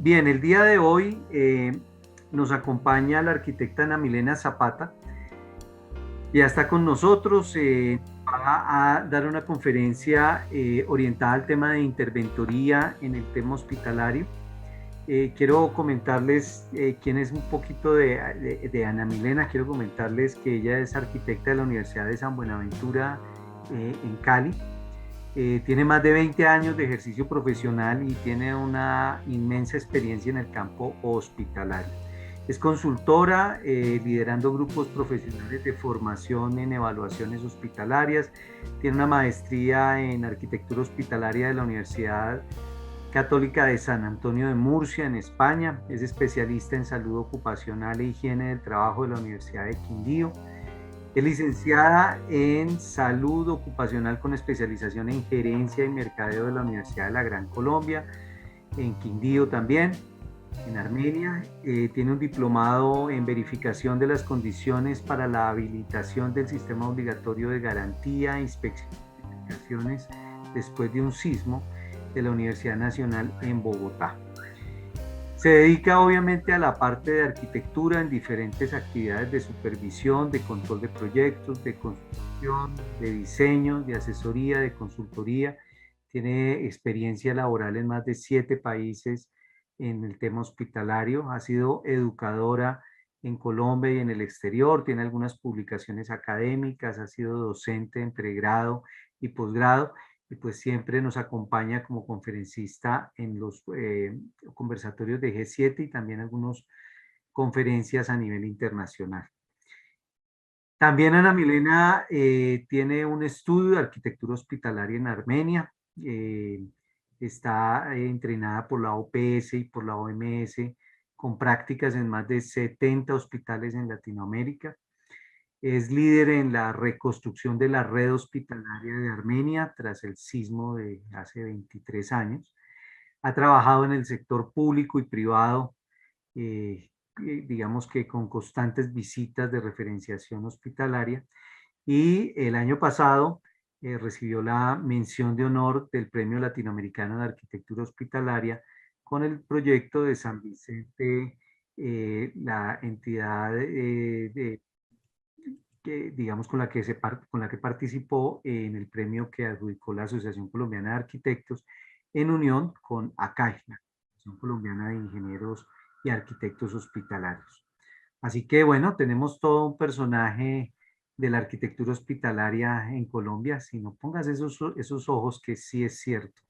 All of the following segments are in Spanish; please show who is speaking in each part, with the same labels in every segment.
Speaker 1: Bien, el día de hoy nos acompaña la arquitecta Ana Milena Zapata. Ya está con nosotros, va a dar una conferencia orientada al tema de interventoría en el tema hospitalario. Quiero comentarles quién es un poquito de Ana Milena. Quiero comentarles que ella es arquitecta de la Universidad de San Buenaventura en Cali. Tiene más de 20 años de ejercicio profesional y tiene una inmensa experiencia en el campo hospitalario. Es consultora, liderando grupos profesionales de formación en evaluaciones hospitalarias. Tiene una maestría en arquitectura hospitalaria de la Universidad Católica de San Antonio de Murcia, en España. Es especialista en salud ocupacional e higiene del trabajo de la Universidad de Quindío. Es licenciada en salud ocupacional con especialización en gerencia y mercadeo de la Universidad de la Gran Colombia, en Quindío también, en Armenia. Tiene un diplomado en verificación de las condiciones para la habilitación del sistema obligatorio de garantía, inspecciones y certificaciones después de un sismo de la Universidad Nacional en Bogotá. Se dedica obviamente a la parte de arquitectura en diferentes actividades de supervisión, de control de proyectos, de construcción, de diseño, de asesoría, de consultoría. Tiene experiencia laboral en más de 7 países en el tema hospitalario. Ha sido educadora en Colombia y en el exterior. Tiene algunas publicaciones académicas. Ha sido docente en pregrado y posgrado. Y pues siempre nos acompaña como conferencista en los conversatorios de G7 y también algunas conferencias a nivel internacional. También Ana Milena tiene un estudio de arquitectura hospitalaria en Armenia. Está entrenada por la OPS y por la OMS, con prácticas en más de 70 hospitales en Latinoamérica. Es líder en la reconstrucción de la red hospitalaria de Armenia tras el sismo de hace 23 años. Ha trabajado en el sector público y privado, digamos que con constantes visitas de referenciación hospitalaria. Y el año pasado recibió la mención de honor del Premio Latinoamericano de Arquitectura Hospitalaria con el proyecto de San Vicente, la entidad digamos, con la que participó en el premio que adjudicó la Asociación Colombiana de Arquitectos en unión con ACAI, la Asociación Colombiana de Ingenieros y Arquitectos Hospitalarios. Así que bueno, tenemos todo un personaje de la arquitectura hospitalaria en Colombia. Si no pongas esos ojos, que sí es cierto.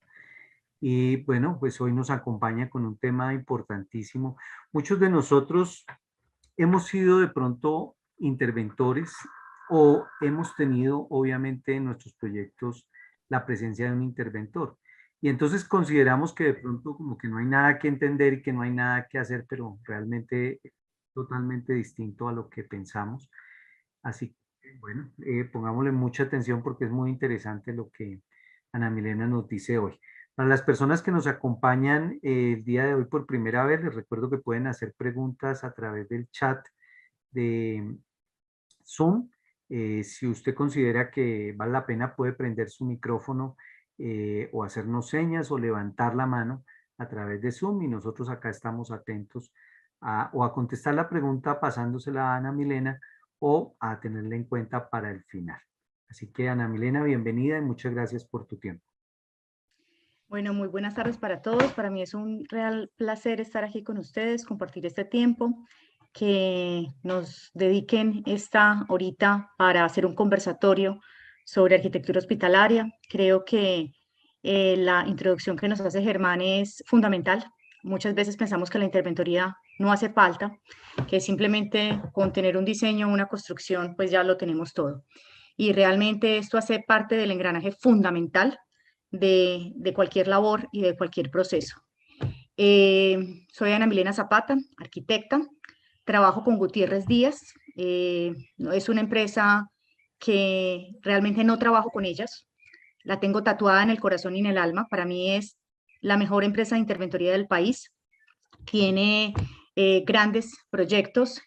Speaker 1: Y bueno, pues hoy nos acompaña con un tema importantísimo. Muchos de nosotros hemos sido de pronto interventores o hemos tenido obviamente en nuestros proyectos la presencia de un interventor. Y entonces consideramos que de pronto como que no hay nada que entender y que no hay nada que hacer, pero realmente es totalmente distinto a lo que pensamos. Así que bueno, pongámosle mucha atención porque es muy interesante lo que Ana Milena nos dice hoy. Para las personas que nos acompañan el día de hoy por primera vez, les recuerdo que pueden hacer preguntas a través del chat de Zoom. Si usted considera que vale la pena, puede prender su micrófono o hacernos señas o levantar la mano a través de Zoom y nosotros acá estamos atentos o a contestar la pregunta pasándosela a Ana Milena o a tenerla en cuenta para el final. Así que Ana Milena, bienvenida y muchas gracias por tu tiempo.
Speaker 2: Bueno, muy buenas tardes para todos. Para mí es un real placer estar aquí con ustedes, compartir este tiempo, que nos dediquen esta horita para hacer un conversatorio sobre arquitectura hospitalaria. Creo que la introducción que nos hace Germán es fundamental. Muchas veces pensamos que la interventoría no hace falta, que simplemente con tener un diseño, una construcción, pues ya lo tenemos todo. Y realmente esto hace parte del engranaje fundamental de cualquier labor y de cualquier proceso. Soy Ana Milena Zapata, arquitecta, trabajo con Gutiérrez Díaz, es una empresa que realmente no trabajo con ellas, la tengo tatuada en el corazón y en el alma, para mí es la mejor empresa de interventoría del país, tiene grandes proyectos,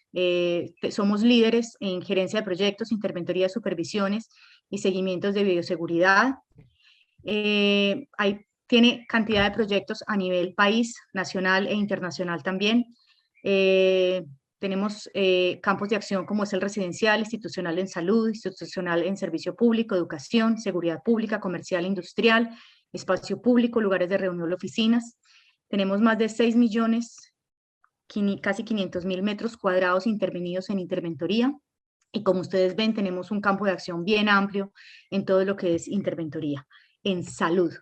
Speaker 2: somos líderes en gerencia de proyectos, interventoría de supervisiones y seguimientos de bioseguridad. Hay tiene cantidad de proyectos a nivel país, nacional e internacional también. Tenemos campos de acción como es el residencial, institucional en salud, institucional en servicio público, educación, seguridad pública, comercial, industrial, espacio público, lugares de reunión, oficinas. Tenemos más de 6 millones, casi 500.000 metros cuadrados intervenidos en interventoría. Y como ustedes ven, tenemos un campo de acción bien amplio en todo lo que es interventoría. En salud,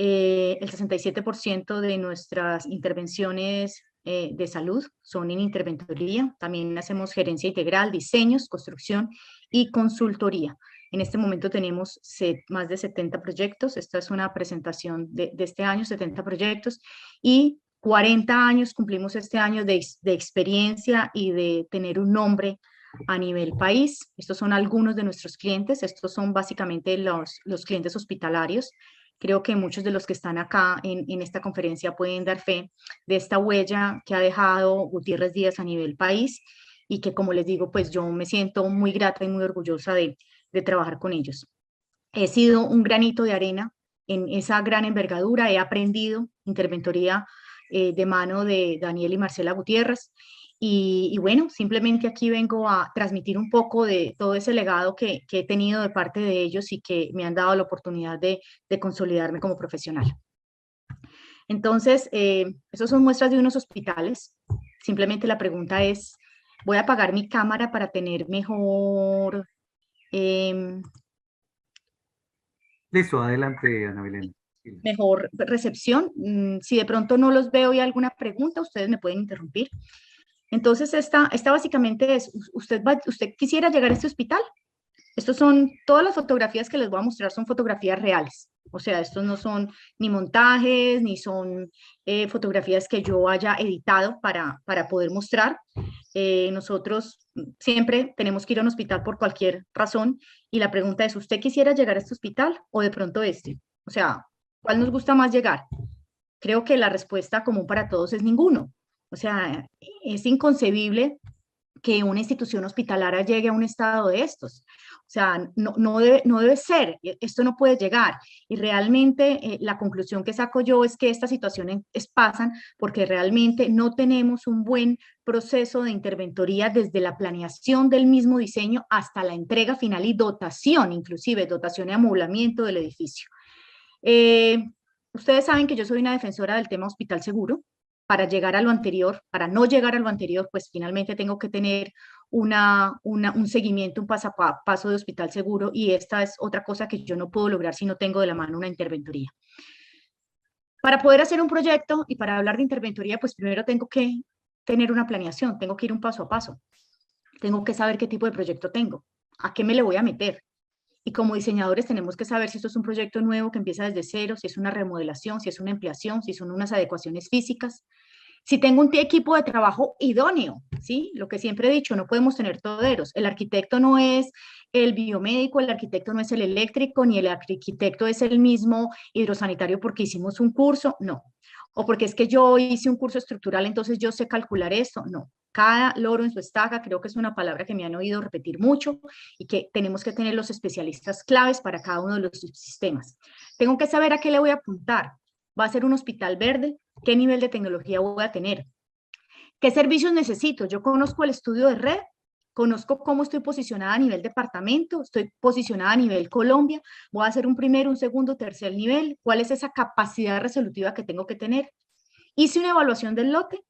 Speaker 2: el 67% de nuestras intervenciones de salud son en interventoría. También hacemos gerencia integral, diseños, construcción y consultoría. En este momento tenemos más de 70 proyectos. Esta es una presentación de este año, 70 proyectos. Y 40 años cumplimos este año de experiencia y de tener un nombre a nivel país. Estos son algunos de nuestros clientes. Estos son básicamente los clientes hospitalarios. Creo que muchos de los que están acá en esta conferencia pueden dar fe de esta huella que ha dejado Gutiérrez Díaz a nivel país y que, como les digo, pues yo me siento muy grata y muy orgullosa de trabajar con ellos. He sido un granito de arena en esa gran envergadura, he aprendido interventoría de mano de Daniel y Marcela Gutiérrez. Y bueno, simplemente aquí vengo a transmitir un poco de todo ese legado que he tenido de parte de ellos y que me han dado la oportunidad de consolidarme como profesional. Entonces, esos son muestras de unos hospitales. Simplemente la pregunta es, ¿voy a apagar mi cámara para tener mejor...
Speaker 1: Listo, adelante, Ana Belén.
Speaker 2: mejor recepción? Si de pronto no los veo y hay alguna pregunta, ustedes me pueden interrumpir. Entonces, esta básicamente es, usted quisiera llegar a este hospital. Estos son, todas las fotografías que les voy a mostrar son fotografías reales. O sea, estos no son ni montajes, ni son fotografías que yo haya editado para poder mostrar. Nosotros siempre tenemos que ir a un hospital por cualquier razón. Y la pregunta es, ¿usted quisiera llegar a este hospital o de pronto este? O sea, ¿cuál nos gusta más llegar? Creo que la respuesta común para todos es ninguno. O sea, es inconcebible que una institución hospitalaria llegue a un estado de estos. O sea, no debe ser, esto no puede llegar. Y realmente la conclusión que saco yo es que estas situaciones pasan porque realmente no tenemos un buen proceso de interventoría desde la planeación del mismo diseño hasta la entrega final y dotación, inclusive dotación y amoblamiento del edificio. Ustedes saben que yo soy una defensora del tema hospital seguro. Para llegar a lo anterior, para no llegar a lo anterior, pues finalmente tengo que tener un seguimiento, un paso a paso de hospital seguro, y esta es otra cosa que yo no puedo lograr si no tengo de la mano una interventoría. Para poder hacer un proyecto y para hablar de interventoría, pues primero tengo que tener una planeación, tengo que ir un paso a paso, tengo que saber qué tipo de proyecto tengo, a qué me le voy a meter. Y como diseñadores tenemos que saber si esto es un proyecto nuevo que empieza desde cero, si es una remodelación, si es una ampliación, si son unas adecuaciones físicas, si tengo un equipo de trabajo idóneo, ¿sí? Lo que siempre he dicho, no podemos tener toderos. El arquitecto no es el biomédico, el arquitecto no es el eléctrico, ni el arquitecto es el mismo hidrosanitario porque hicimos un curso, no. O porque es que yo hice un curso estructural, entonces yo sé calcular esto, no. Cada loro en su estaca, creo que es una palabra que me han oído repetir mucho y que tenemos que tener los especialistas claves para cada uno de los sistemas. Tengo que saber a qué le voy a apuntar. ¿Va a ser un hospital verde? ¿Qué nivel de tecnología voy a tener? ¿Qué servicios necesito? Yo conozco el estudio de red, conozco cómo estoy posicionada a nivel departamento, estoy posicionada a nivel Colombia, voy a hacer un primero, un segundo, tercer nivel, ¿cuál es esa capacidad resolutiva que tengo que tener? Hice una evaluación del lote,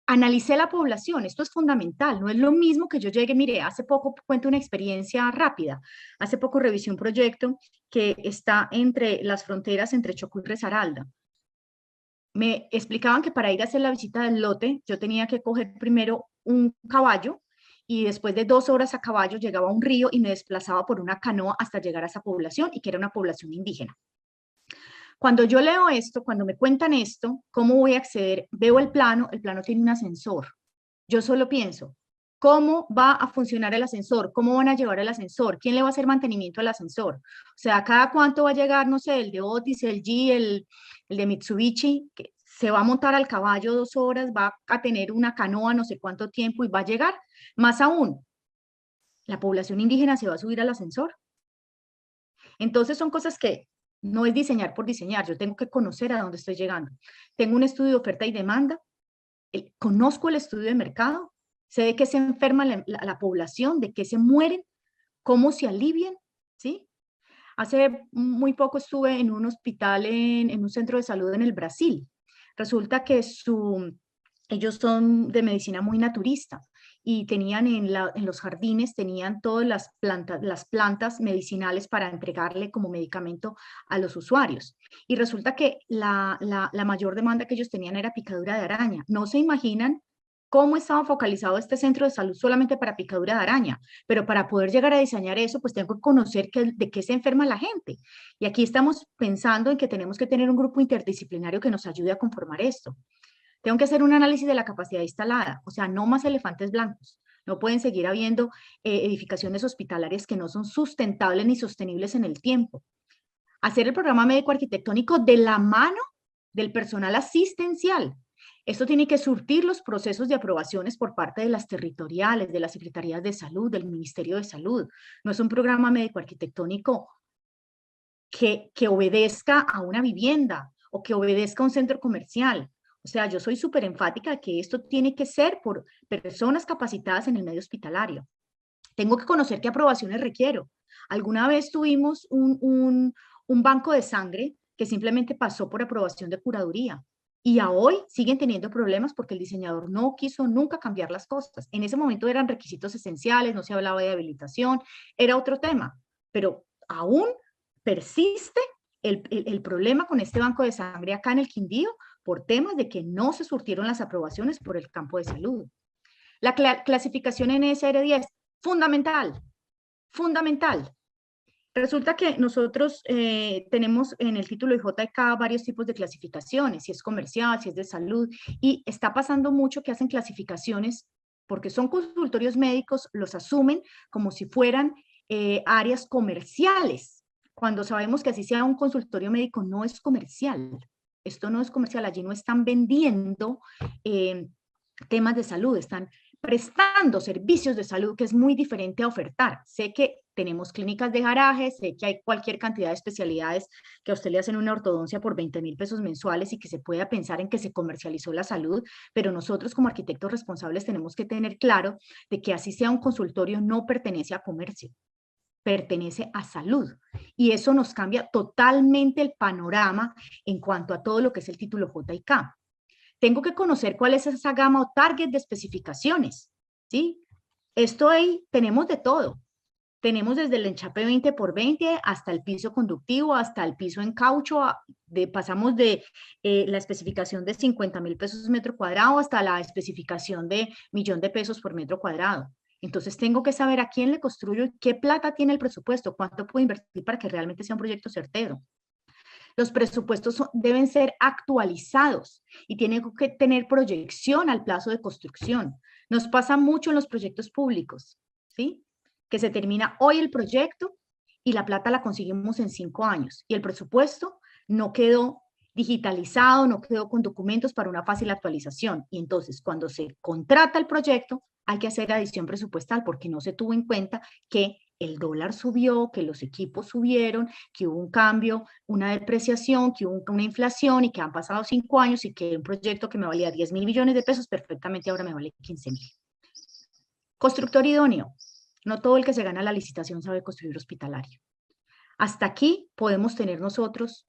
Speaker 2: analicé la población, esto es fundamental, no es lo mismo que yo llegue, mire, hace poco cuento una experiencia rápida, hace poco revisé un proyecto que está entre las fronteras entre Chocó y Risaralda. Me explicaban que para ir a hacer la visita del lote, yo tenía que coger primero un caballo y después de 2 horas a caballo llegaba a un río y me desplazaba por una canoa hasta llegar a esa población y que era una población indígena. Cuando yo leo esto, cuando me cuentan esto, ¿cómo voy a acceder? Veo el plano tiene un ascensor. Yo solo pienso, ¿cómo va a funcionar el ascensor? ¿Cómo van a llevar el ascensor? ¿Quién le va a hacer mantenimiento al ascensor? O sea, ¿cada cuánto va a llegar, no sé, el de Otis, el G, el de Mitsubishi, que se va a montar al caballo 2 horas, va a tener una canoa no sé cuánto tiempo y va a llegar? Más aún, ¿la población indígena se va a subir al ascensor? Entonces son cosas que No es diseñar por diseñar, yo tengo que conocer a dónde estoy llegando. Tengo un estudio de oferta y demanda, conozco el estudio de mercado, sé de qué se enferma la población, de qué se mueren, cómo se alivian, ¿sí? Hace muy poco estuve en un hospital, en un centro de salud en el Brasil. Resulta que ellos son de medicina muy naturista y tenían en los jardines, tenían todas las plantas medicinales para entregarle como medicamento a los usuarios. Y resulta que la mayor demanda que ellos tenían era picadura de araña. No se imaginan cómo estaba focalizado este centro de salud solamente para picadura de araña, pero para poder llegar a diseñar eso, pues tengo que conocer de qué se enferma la gente. Y aquí estamos pensando en que tenemos que tener un grupo interdisciplinario que nos ayude a conformar esto. Tengo que hacer un análisis de la capacidad instalada, o sea, no más elefantes blancos. No pueden seguir habiendo edificaciones hospitalarias que no son sustentables ni sostenibles en el tiempo. Hacer el programa médico arquitectónico de la mano del personal asistencial. Esto tiene que surtir los procesos de aprobaciones por parte de las territoriales, de las secretarías de salud, del Ministerio de Salud. No es un programa médico arquitectónico que obedezca a una vivienda o que obedezca a un centro comercial. O sea, yo soy súper enfática de que esto tiene que ser por personas capacitadas en el medio hospitalario. Tengo que conocer qué aprobaciones requiero. Alguna vez tuvimos un banco de sangre que simplemente pasó por aprobación de curaduría. Y a hoy siguen teniendo problemas porque el diseñador no quiso nunca cambiar las cosas. En ese momento eran requisitos esenciales, no se hablaba de habilitación, era otro tema. Pero aún persiste el problema con este banco de sangre acá en el Quindío por temas de que no se surtieron las aprobaciones por el campo de salud. La clasificación en SR10, fundamental, fundamental. Resulta que nosotros tenemos en el título de JK varios tipos de clasificaciones, si es comercial, si es de salud, y está pasando mucho que hacen clasificaciones porque son consultorios médicos, los asumen como si fueran áreas comerciales, cuando sabemos que así sea un consultorio médico no es comercial. Esto no es comercial, allí no están vendiendo temas de salud, están prestando servicios de salud, que es muy diferente a ofertar. Sé que tenemos clínicas de garaje, sé que hay cualquier cantidad de especialidades que a usted le hacen una ortodoncia por 20.000 pesos mensuales y que se pueda pensar en que se comercializó la salud, pero nosotros como arquitectos responsables tenemos que tener claro de que así sea un consultorio no pertenece a comercio, pertenece a salud. Y eso nos cambia totalmente el panorama en cuanto a todo lo que es el título JK. Tengo que conocer cuál es esa gama o target de especificaciones, ¿sí? Esto ahí tenemos de todo. Tenemos desde el enchape 20 por 20 hasta el piso conductivo, hasta el piso en caucho, pasamos de la especificación de 50.000 pesos metro cuadrado hasta la especificación de 1.000.000 de pesos por metro cuadrado. Entonces tengo que saber a quién le construyo y qué plata tiene el presupuesto, cuánto puedo invertir para que realmente sea un proyecto certero. Los presupuestos deben ser actualizados y tienen que tener proyección al plazo de construcción. Nos pasa mucho en los proyectos públicos, ¿sí? Que se termina hoy el proyecto y la plata la conseguimos en 5 años y el presupuesto no quedó digitalizado, no quedó con documentos para una fácil actualización. Y entonces, cuando se contrata el proyecto, hay que hacer adición presupuestal porque no se tuvo en cuenta que el dólar subió, que los equipos subieron, que hubo un cambio, una depreciación, que hubo una inflación y que han pasado 5 años y que un proyecto que me valía 10.000 millones de pesos perfectamente ahora me vale 15.000. Constructor idóneo. No todo el que se gana la licitación sabe construir hospitalario. Hasta aquí podemos tener nosotros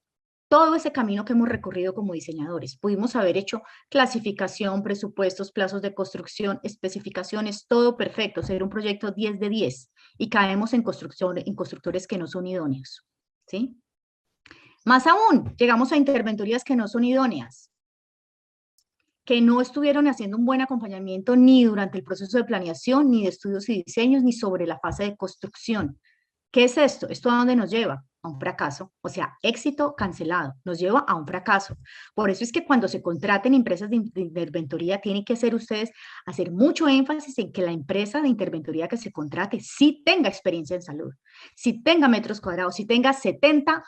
Speaker 2: todo ese camino que hemos recorrido como diseñadores. Pudimos haber hecho clasificación, presupuestos, plazos de construcción, especificaciones, todo perfecto, ser un proyecto 10 de 10 y caemos en constructores que no son idóneos, ¿sí? Más aún, llegamos a interventorías que no son idóneas, que no estuvieron haciendo un buen acompañamiento ni durante el proceso de planeación, ni de estudios y diseños, ni sobre la fase de construcción. ¿Qué es esto? ¿Esto a dónde nos lleva? A un fracaso. O sea, éxito cancelado. Nos lleva a un fracaso. Por eso es que cuando se contraten empresas de interventoría, tienen que hacer mucho énfasis en que la empresa de interventoría que se contrate sí tenga experiencia en salud, sí tenga metros cuadrados, sí tenga 70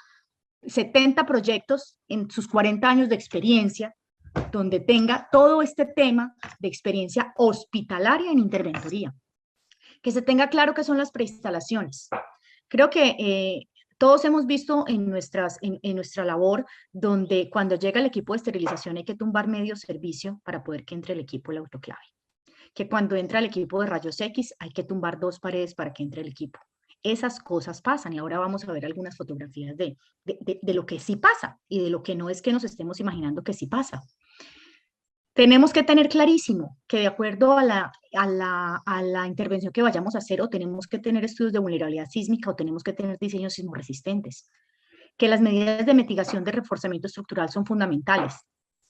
Speaker 2: proyectos en sus 40 años de experiencia, donde tenga todo este tema de experiencia hospitalaria en interventoría. Que se tenga claro qué son las preinstalaciones. Creo que Todos hemos visto en nuestra labor donde cuando llega el equipo de esterilización hay que tumbar medio servicio para poder que entre el equipo de la autoclave. Que cuando entra el equipo de rayos X hay que tumbar 2 paredes para que entre el equipo. Esas cosas pasan y ahora vamos a ver algunas fotografías de lo que sí pasa y de lo que no es que nos estemos imaginando que sí pasa. Tenemos que tener clarísimo que de acuerdo a la intervención que vayamos a hacer, o tenemos que tener estudios de vulnerabilidad sísmica o tenemos que tener diseños sismorresistentes, que las medidas de mitigación de reforzamiento estructural son fundamentales,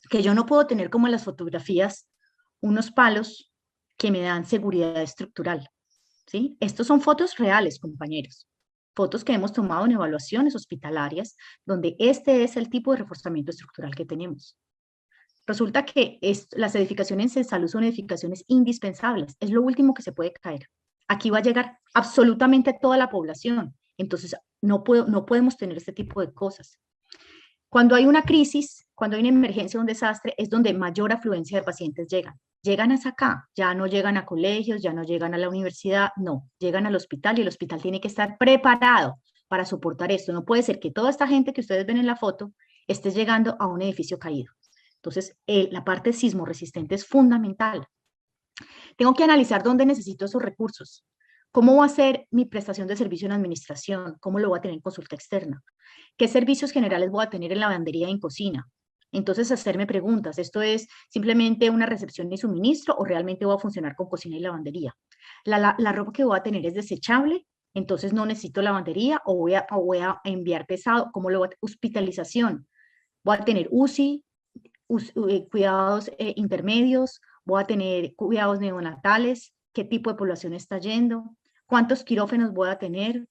Speaker 2: que yo no puedo tener como en las fotografías unos palos que me dan seguridad estructural, ¿sí? Estos son fotos reales, compañeros, fotos que hemos tomado en evaluaciones hospitalarias, donde este es el tipo de reforzamiento estructural que tenemos. Resulta que las edificaciones en salud son edificaciones indispensables, es lo último que se puede caer. Aquí va a llegar absolutamente toda la población, entonces no podemos tener este tipo de cosas. Cuando hay una crisis, cuando hay una emergencia, un desastre, es donde mayor afluencia de pacientes llegan. Llegan hasta acá, ya no llegan a colegios, ya no llegan a la universidad, no, llegan al hospital y el hospital tiene que estar preparado para soportar esto. No puede ser que toda esta gente que ustedes ven en la foto esté llegando a un edificio caído. Entonces, la parte sismorresistente es fundamental. Tengo que analizar dónde necesito esos recursos. ¿Cómo va a ser mi prestación de servicio en administración? ¿Cómo lo voy a tener en consulta externa? ¿Qué servicios generales voy a tener en lavandería y en cocina? Entonces, hacerme preguntas. ¿Esto es simplemente una recepción y suministro o realmente voy a funcionar con cocina y lavandería? La ropa que voy a tener es desechable, entonces no necesito lavandería o voy a enviar pesado. ¿Cómo lo voy a hospitalización? Voy a tener UCI, cuidados intermedios, voy a tener cuidados neonatales, qué tipo de población está yendo, cuántos quirófanos voy a tener,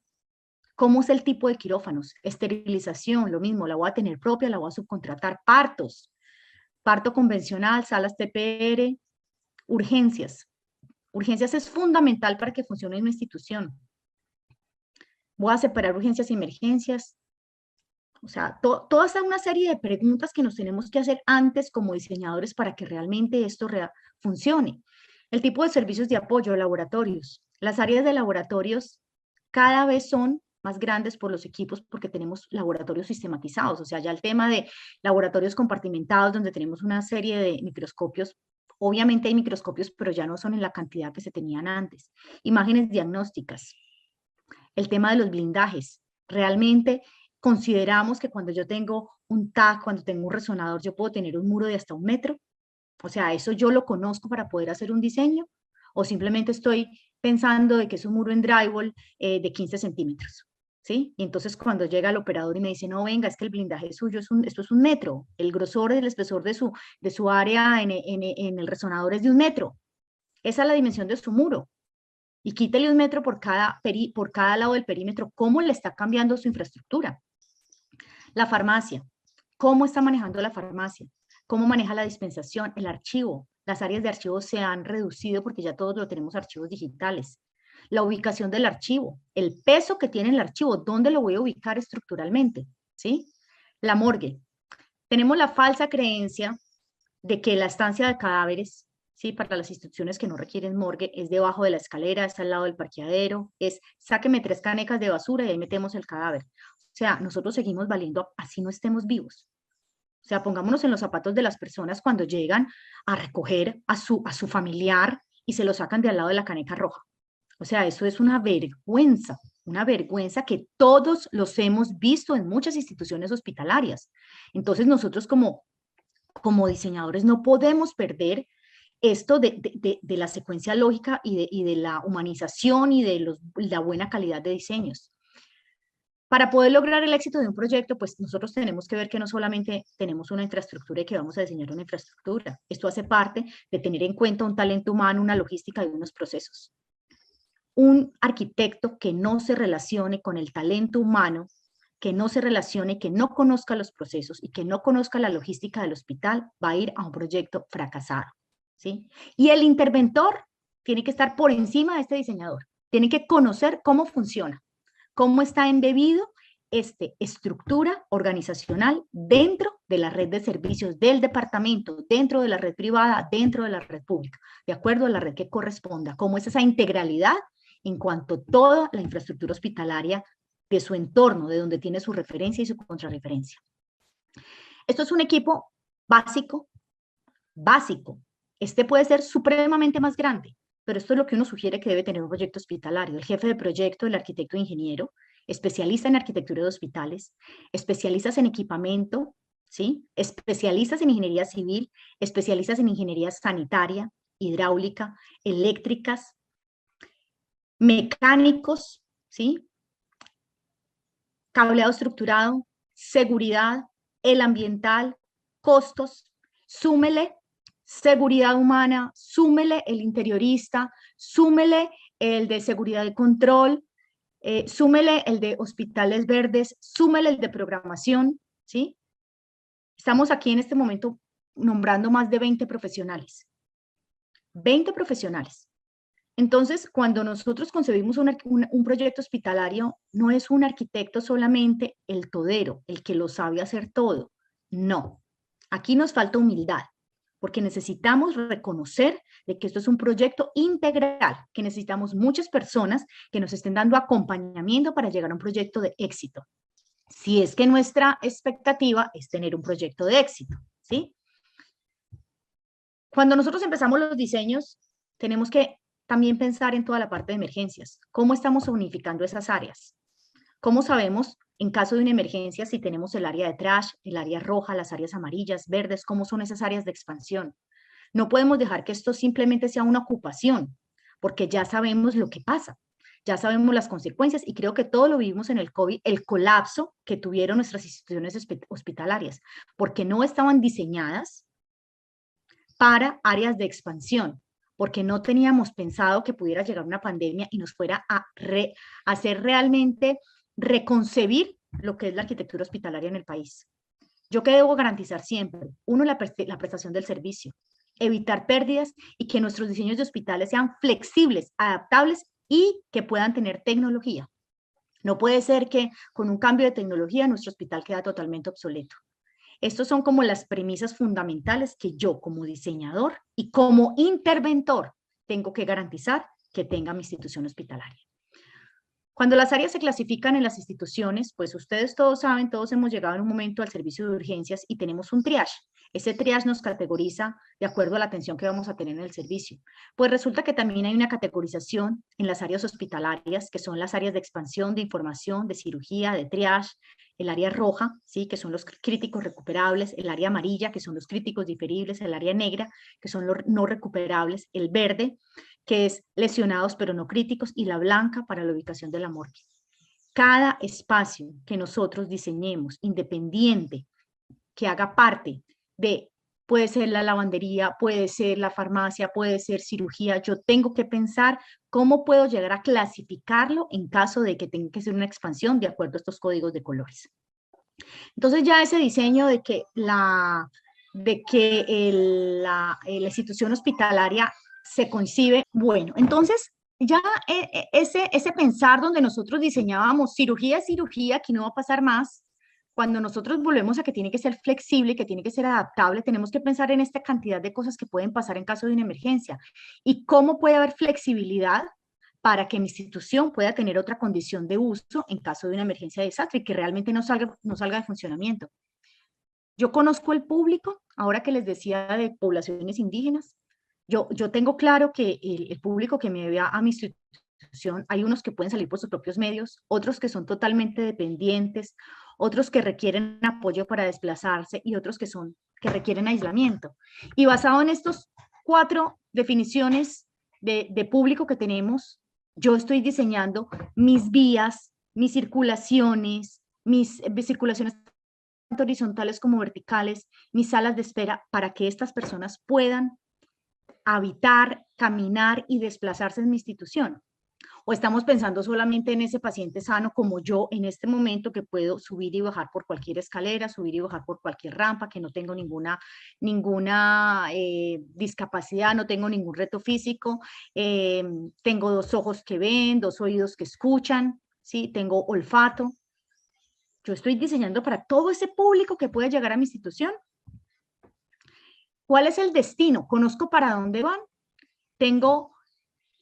Speaker 2: cómo es el tipo de quirófanos, esterilización, lo mismo, la voy a tener propia, la voy a subcontratar, partos, parto convencional, salas TPR, urgencias. Urgencias es fundamental para que funcione una institución. Voy a separar urgencias y emergencias. O sea, toda esta una serie de preguntas que nos tenemos que hacer antes como diseñadores para que realmente esto funcione. El tipo de servicios de apoyo, laboratorios. Las áreas de laboratorios cada vez son más grandes por los equipos porque tenemos laboratorios sistematizados. O sea, ya el tema de laboratorios compartimentados donde tenemos una serie de microscopios. Obviamente hay microscopios, pero ya no son en la cantidad que se tenían antes. Imágenes diagnósticas. El tema de los blindajes. Realmente consideramos que cuando yo tengo un TAC, cuando tengo un resonador, yo puedo tener un muro de hasta 1 metro. O sea, eso yo lo conozco para poder hacer un diseño, o simplemente estoy pensando de que es un muro en drywall de 15 centímetros, ¿sí? Y entonces cuando llega el operador y me dice, no, venga, es que el blindaje suyo esto es 1 metro, el grosor, el espesor de su área en el resonador es de 1 metro. Esa es la dimensión de su muro. Y quítele 1 metro por cada lado del perímetro. ¿Cómo le está cambiando su infraestructura? La farmacia, ¿cómo está manejando la farmacia? ¿Cómo maneja la dispensación? El archivo. Las áreas de archivo se han reducido porque ya todos lo tenemos archivos digitales. La ubicación del archivo, el peso que tiene el archivo, ¿dónde lo voy a ubicar estructuralmente? ¿Sí? La morgue. Tenemos la falsa creencia de que la estancia de cadáveres, ¿sí? Para las instituciones que no requieren morgue, es debajo de la escalera, es al lado del parqueadero, es sáqueme 3 canecas de basura y ahí metemos el cadáver. O sea, nosotros seguimos valiendo así no estemos vivos. O sea, pongámonos en los zapatos de las personas cuando llegan a recoger a su familiar y se lo sacan de al lado de la caneca roja. O sea, eso es una vergüenza que todos los hemos visto en muchas instituciones hospitalarias. Entonces, nosotros como diseñadores no podemos perder esto de la secuencia lógica y de la humanización y de la buena calidad de diseños. Para poder lograr el éxito de un proyecto, pues nosotros tenemos que ver que no solamente tenemos una infraestructura y que vamos a diseñar una infraestructura. Esto hace parte de tener en cuenta un talento humano, una logística y unos procesos. Un arquitecto que no se relacione con el talento humano, que no se relacione, que no conozca los procesos y que no conozca la logística del hospital, va a ir a un proyecto fracasado, ¿sí? Y el interventor tiene que estar por encima de este diseñador, tiene que conocer cómo funciona, cómo está embebido estructura organizacional dentro de la red de servicios del departamento, dentro de la red privada, dentro de la red pública, de acuerdo a la red que corresponda, cómo es esa integralidad en cuanto a toda la infraestructura hospitalaria de su entorno, de donde tiene su referencia y su contrarreferencia. Esto es un equipo básico, básico. Este puede ser supremamente más grande, pero esto es lo que uno sugiere que debe tener un proyecto hospitalario. El jefe de proyecto, el arquitecto ingeniero, especialista en arquitectura de hospitales, especialistas en equipamiento, ¿sí? Especialistas en ingeniería civil, especialistas en ingeniería sanitaria, hidráulica, eléctricas, mecánicos, ¿sí? Cableado estructurado, seguridad, el ambiental, costos, súmele seguridad humana, súmele el interiorista, súmele el de seguridad y control, súmele el de hospitales verdes, súmele el de programación, ¿sí? Estamos aquí en este momento nombrando más de 20 profesionales. 20 profesionales. Entonces, cuando nosotros concebimos un proyecto hospitalario, no es un arquitecto solamente el todero, el que lo sabe hacer todo. No, aquí nos falta humildad, porque necesitamos reconocer de que esto es un proyecto integral, que necesitamos muchas personas que nos estén dando acompañamiento para llegar a un proyecto de éxito. Si es que nuestra expectativa es tener un proyecto de éxito, ¿sí? Cuando nosotros empezamos los diseños, tenemos que también pensar en toda la parte de emergencias. ¿Cómo estamos unificando esas áreas? ¿Cómo sabemos, en caso de una emergencia, si tenemos el área de trash, el área roja, las áreas amarillas, verdes, cómo son esas áreas de expansión? No podemos dejar que esto simplemente sea una ocupación, porque ya sabemos lo que pasa, ya sabemos las consecuencias y creo que todo lo vivimos en el COVID, el colapso que tuvieron nuestras instituciones hospitalarias, porque no estaban diseñadas para áreas de expansión, porque no teníamos pensado que pudiera llegar una pandemia y nos fuera a hacer realmente reconcebir lo que es la arquitectura hospitalaria en el país. ¿Yo qué debo garantizar siempre? Uno, la prestación del servicio, evitar pérdidas y que nuestros diseños de hospitales sean flexibles, adaptables y que puedan tener tecnología. No puede ser que con un cambio de tecnología nuestro hospital queda totalmente obsoleto. Estos son como las premisas fundamentales que yo como diseñador y como interventor tengo que garantizar que tenga mi institución hospitalaria. Cuando las áreas se clasifican en las instituciones, pues ustedes todos saben, todos hemos llegado en un momento al servicio de urgencias y tenemos un triage. Ese triage nos categoriza de acuerdo a la atención que vamos a tener en el servicio. Pues resulta que también hay una categorización en las áreas hospitalarias, que son las áreas de expansión, de información, de cirugía, de triage, el área roja, ¿sí? Que son los críticos recuperables, el área amarilla, que son los críticos diferibles, el área negra, que son los no recuperables, el verde, que es lesionados pero no críticos, y la blanca para la ubicación de la morgue. Cada espacio que nosotros diseñemos, independiente, que haga parte de, puede ser la lavandería, puede ser la farmacia, puede ser cirugía, yo tengo que pensar cómo puedo llegar a clasificarlo en caso de que tenga que ser una expansión de acuerdo a estos códigos de colores. Entonces ya ese diseño de que la institución hospitalaria se concibe, bueno, entonces ya ese pensar donde nosotros diseñábamos cirugía, que no va a pasar más, cuando nosotros volvemos a que tiene que ser flexible, que tiene que ser adaptable, tenemos que pensar en esta cantidad de cosas que pueden pasar en caso de una emergencia y cómo puede haber flexibilidad para que mi institución pueda tener otra condición de uso en caso de una emergencia de desastre y que realmente no salga de funcionamiento. Yo conozco el público, ahora que les decía de poblaciones indígenas, yo tengo claro que el público que me vea a mi institución, hay unos que pueden salir por sus propios medios, otros que son totalmente dependientes, otros que requieren apoyo para desplazarse y otros que requieren aislamiento. Y basado en estos 4 definiciones de público que tenemos, yo estoy diseñando mis vías, mis circulaciones tanto horizontales como verticales, mis salas de espera, para que estas personas puedan habitar, caminar y desplazarse en mi institución. O estamos pensando solamente en ese paciente sano como yo en este momento, que puedo subir y bajar por cualquier escalera, subir y bajar por cualquier rampa, que no tengo ninguna discapacidad, no tengo ningún reto físico, tengo 2 ojos que ven, 2 oídos que escuchan, ¿sí? Tengo olfato. Yo estoy diseñando para todo ese público que puede llegar a mi institución. ¿Cuál es el destino? Conozco para dónde van. Tengo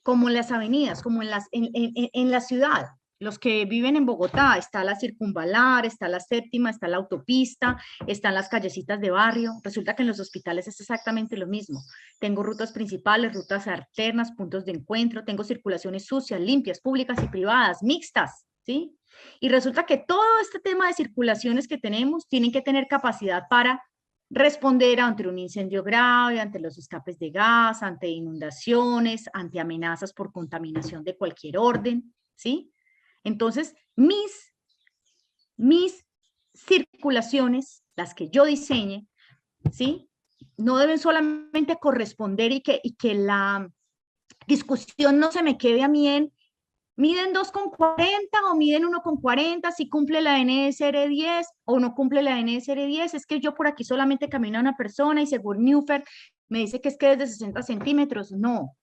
Speaker 2: como en las avenidas, como en la ciudad. los que viven en Bogotá, está la circunvalar, está la séptima, está la autopista, están las callecitas de barrio. Resulta que en los hospitales es exactamente lo mismo. Tengo rutas principales, rutas alternas, puntos de encuentro, tengo circulaciones sucias, limpias, públicas y privadas, mixtas, ¿sí? Y resulta que todo este tema de circulaciones que tenemos tienen que tener capacidad para responder ante un incendio grave, ante los escapes de gas, ante inundaciones, ante amenazas por contaminación de cualquier orden, ¿sí? Entonces, mis circulaciones, las que yo diseñe, ¿sí? No deben solamente corresponder y que la discusión no se me quede a mí en miden 2,40 o miden 1,40, si cumple la NSR 10 o no cumple la NSR 10, es que yo por aquí solamente camino a una persona y según Newfer me dice que es que es de 60 centímetros. No,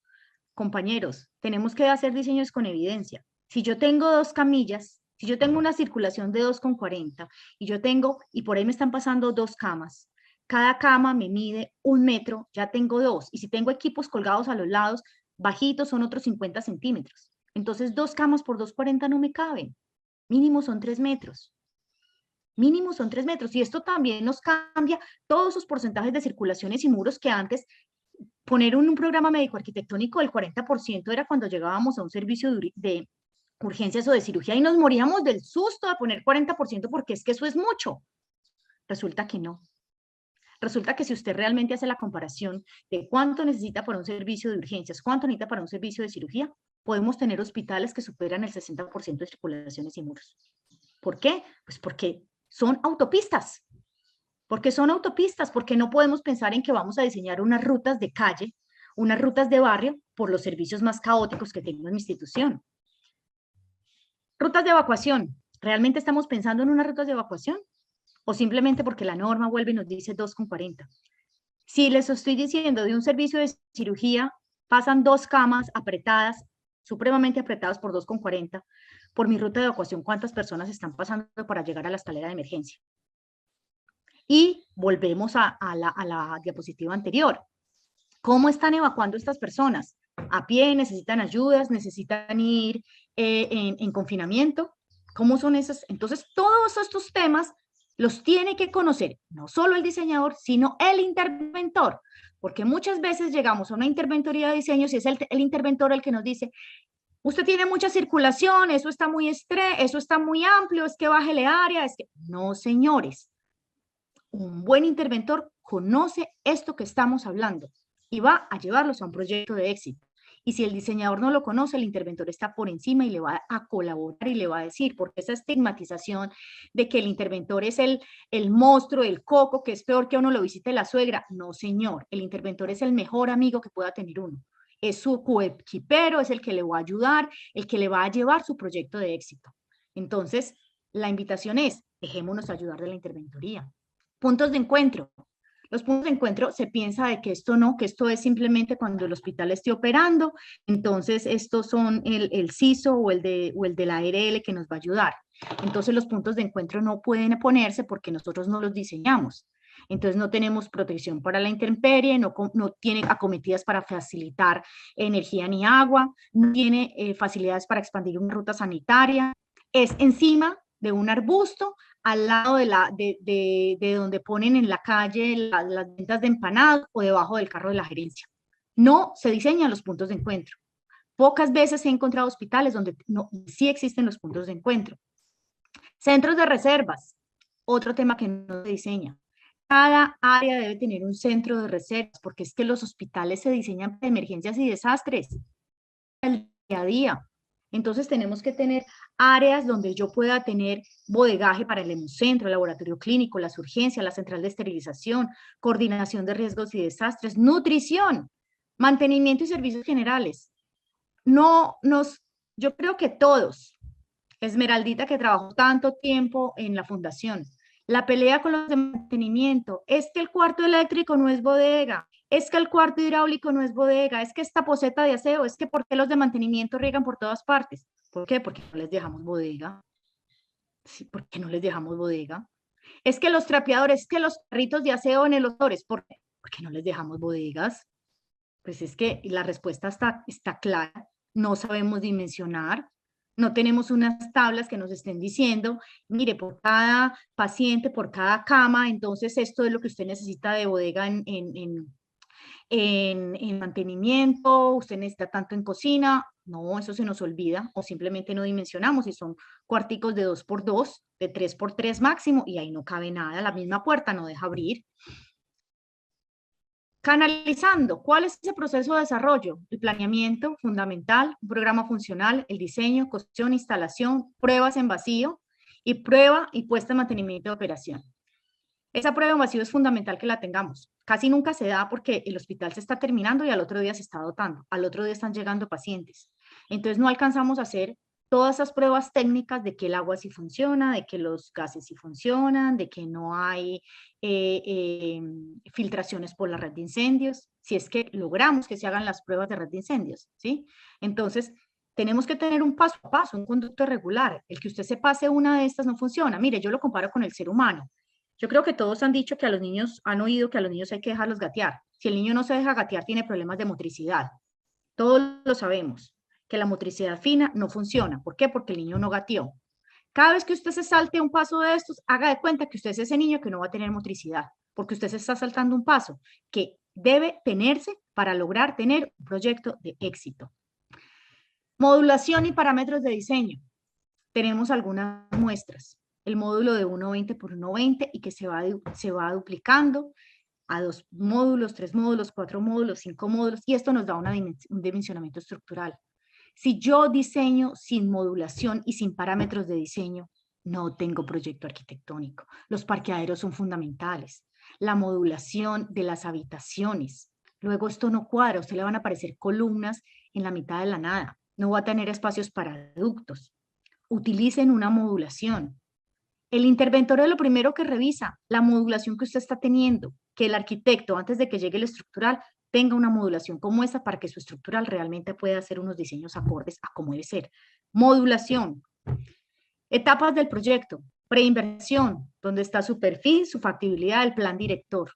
Speaker 2: compañeros, tenemos que hacer diseños con evidencia. Si yo tengo 2 camillas, si yo tengo una circulación de 2,40 y por ahí me están pasando 2 camas, cada cama me mide 1 metro, ya tengo 2. Y si tengo equipos colgados a los lados, bajitos son otros 50 centímetros. Entonces 2 camas por 2,40 no me caben. Mínimo son 3 metros. Mínimo son 3 metros. Y esto también nos cambia todos esos porcentajes de circulaciones y muros que antes poner un programa médico arquitectónico del 40% era cuando llegábamos a un servicio de urgencias o de cirugía y nos moríamos del susto de poner 40% porque es que eso es mucho. Resulta que no. Resulta que si usted realmente hace la comparación de cuánto necesita para un servicio de urgencias, cuánto necesita para un servicio de cirugía, podemos tener hospitales que superan el 60% de circulaciones y muros. ¿Por qué? Pues porque son autopistas. Porque son autopistas, porque no podemos pensar en que vamos a diseñar unas rutas de calle, unas rutas de barrio, por los servicios más caóticos que tengo en mi institución. Rutas de evacuación. ¿Realmente estamos pensando en unas rutas de evacuación? ¿O simplemente porque la norma vuelve y nos dice 2,40? Si les estoy diciendo de un servicio de cirugía, pasan 2 camas apretadas, supremamente apretadas por 2,40, por mi ruta de evacuación, ¿cuántas personas están pasando para llegar a la escalera de emergencia? Y volvemos a la diapositiva anterior. ¿Cómo están evacuando estas personas? ¿A pie? ¿Necesitan ayudas? ¿Necesitan ir en confinamiento? ¿Cómo son esas? Entonces, todos estos temas los tiene que conocer no solo el diseñador, sino el interventor, porque muchas veces llegamos a una interventoría de diseños y es el interventor el que nos dice, usted tiene mucha circulación, eso está muy eso está muy amplio, es que bájele área, es que... No, señores, un buen interventor conoce esto que estamos hablando y va a llevarlos a un proyecto de éxito. Y si el diseñador no lo conoce, el interventor está por encima y le va a colaborar y le va a decir, porque esa estigmatización de que el interventor es el monstruo, el coco, que es peor que a uno lo visite la suegra. No, señor, el interventor es el mejor amigo que pueda tener uno. Es su coequipero, es el que le va a ayudar, el que le va a llevar su proyecto de éxito. Entonces, la invitación es, dejémonos ayudar de la interventoría. Puntos de encuentro. Los puntos de encuentro se piensa de que esto no, que esto es simplemente cuando el hospital esté operando, entonces estos son el CISO o el de la ARL que nos va a ayudar. Entonces los puntos de encuentro no pueden ponerse porque nosotros no los diseñamos. Entonces no tenemos protección para la intemperie, no tiene acometidas para facilitar energía ni agua, no tiene facilidades para expandir una ruta sanitaria, es encima de un arbusto al lado de donde ponen en la calle las ventas de empanadas o debajo del carro de la gerencia. No se diseñan los puntos de encuentro. Pocas veces he encontrado hospitales donde no, sí existen los puntos de encuentro. Centros de reservas, otro tema que no se diseña. Cada área debe tener un centro de reservas, porque es que los hospitales se diseñan para emergencias y desastres. El día a día. Entonces tenemos que tener áreas donde yo pueda tener bodegaje para el hemocentro, el laboratorio clínico, las urgencias, la central de esterilización, coordinación de riesgos y desastres, nutrición, mantenimiento y servicios generales. Yo creo que todos, Esmeraldita que trabajó tanto tiempo en la fundación, la pelea con los de mantenimiento, es que el cuarto eléctrico no es bodega, es que el cuarto hidráulico no es bodega, es que esta poceta de aseo, es que ¿por qué los de mantenimiento riegan por todas partes? ¿Por qué? Porque no les dejamos bodega. Sí, ¿por qué no les dejamos bodega? Es que los trapeadores, es que los carritos de aseo en los odores, ¿por qué? Porque no les dejamos bodegas. Pues es que la respuesta está clara, no sabemos dimensionar. No tenemos unas tablas que nos estén diciendo, mire, por cada paciente, por cada cama, entonces esto es lo que usted necesita de bodega en mantenimiento, usted necesita tanto en cocina. No, eso se nos olvida o simplemente no dimensionamos y son cuarticos de 2x2, de 3x3 máximo y ahí no cabe nada, la misma puerta no deja abrir. Canalizando, ¿cuál es ese proceso de desarrollo? El planeamiento fundamental, un programa funcional, el diseño, construcción, instalación, pruebas en vacío y prueba y puesta en mantenimiento de operación. Esa prueba en vacío es fundamental que la tengamos. Casi nunca se da porque el hospital se está terminando y al otro día se está dotando, al otro día están llegando pacientes. Entonces no alcanzamos a hacer todas esas pruebas técnicas de que el agua sí funciona, de que los gases sí funcionan, de que no hay filtraciones por la red de incendios, si es que logramos que se hagan las pruebas de red de incendios, ¿sí? Entonces, tenemos que tener un paso a paso, un conducto regular. El que usted se pase una de estas no funciona. Mire, yo lo comparo con el ser humano. Yo creo que todos han dicho que a los niños, han oído que a los niños hay que dejarlos gatear. Si el niño no se deja gatear, tiene problemas de motricidad. Todos lo sabemos, que la motricidad fina no funciona. ¿Por qué? Porque el niño no gateó. Cada vez que usted se salte un paso de estos, haga de cuenta que usted es ese niño que no va a tener motricidad, porque usted se está saltando un paso que debe tenerse para lograr tener un proyecto de éxito. Modulación y parámetros de diseño. Tenemos algunas muestras. El módulo de 1.20 por 1.20 y que se va duplicando a 2 módulos, 3 módulos, 4 módulos, 5 módulos, y esto nos da un dimensionamiento estructural. Si yo diseño sin modulación y sin parámetros de diseño, no tengo proyecto arquitectónico. Los parqueaderos son fundamentales. La modulación de las habitaciones. Luego esto no cuadra, a usted le van a aparecer columnas en la mitad de la nada. No va a tener espacios para ductos. Utilicen una modulación. El interventor es lo primero que revisa, la modulación que usted está teniendo, que el arquitecto, antes de que llegue el estructural, tenga una modulación como esta para que su estructural realmente pueda hacer unos diseños acordes a como debe ser. Modulación. Etapas del proyecto. Preinversión, donde está su perfil, su factibilidad, el plan director.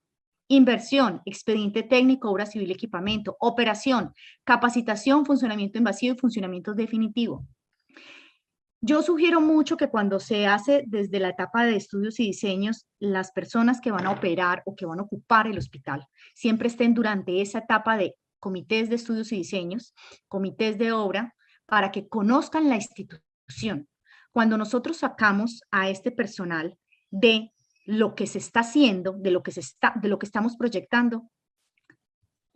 Speaker 2: Inversión, expediente técnico, obra civil, equipamiento. Operación, capacitación, funcionamiento invasivo y funcionamiento definitivo. Yo sugiero mucho que cuando se hace desde la etapa de estudios y diseños, las personas que van a operar o que van a ocupar el hospital siempre estén durante esa etapa de comités de estudios y diseños, comités de obra, para que conozcan la institución. Cuando nosotros sacamos a este personal de lo que se está haciendo, de lo que estamos proyectando,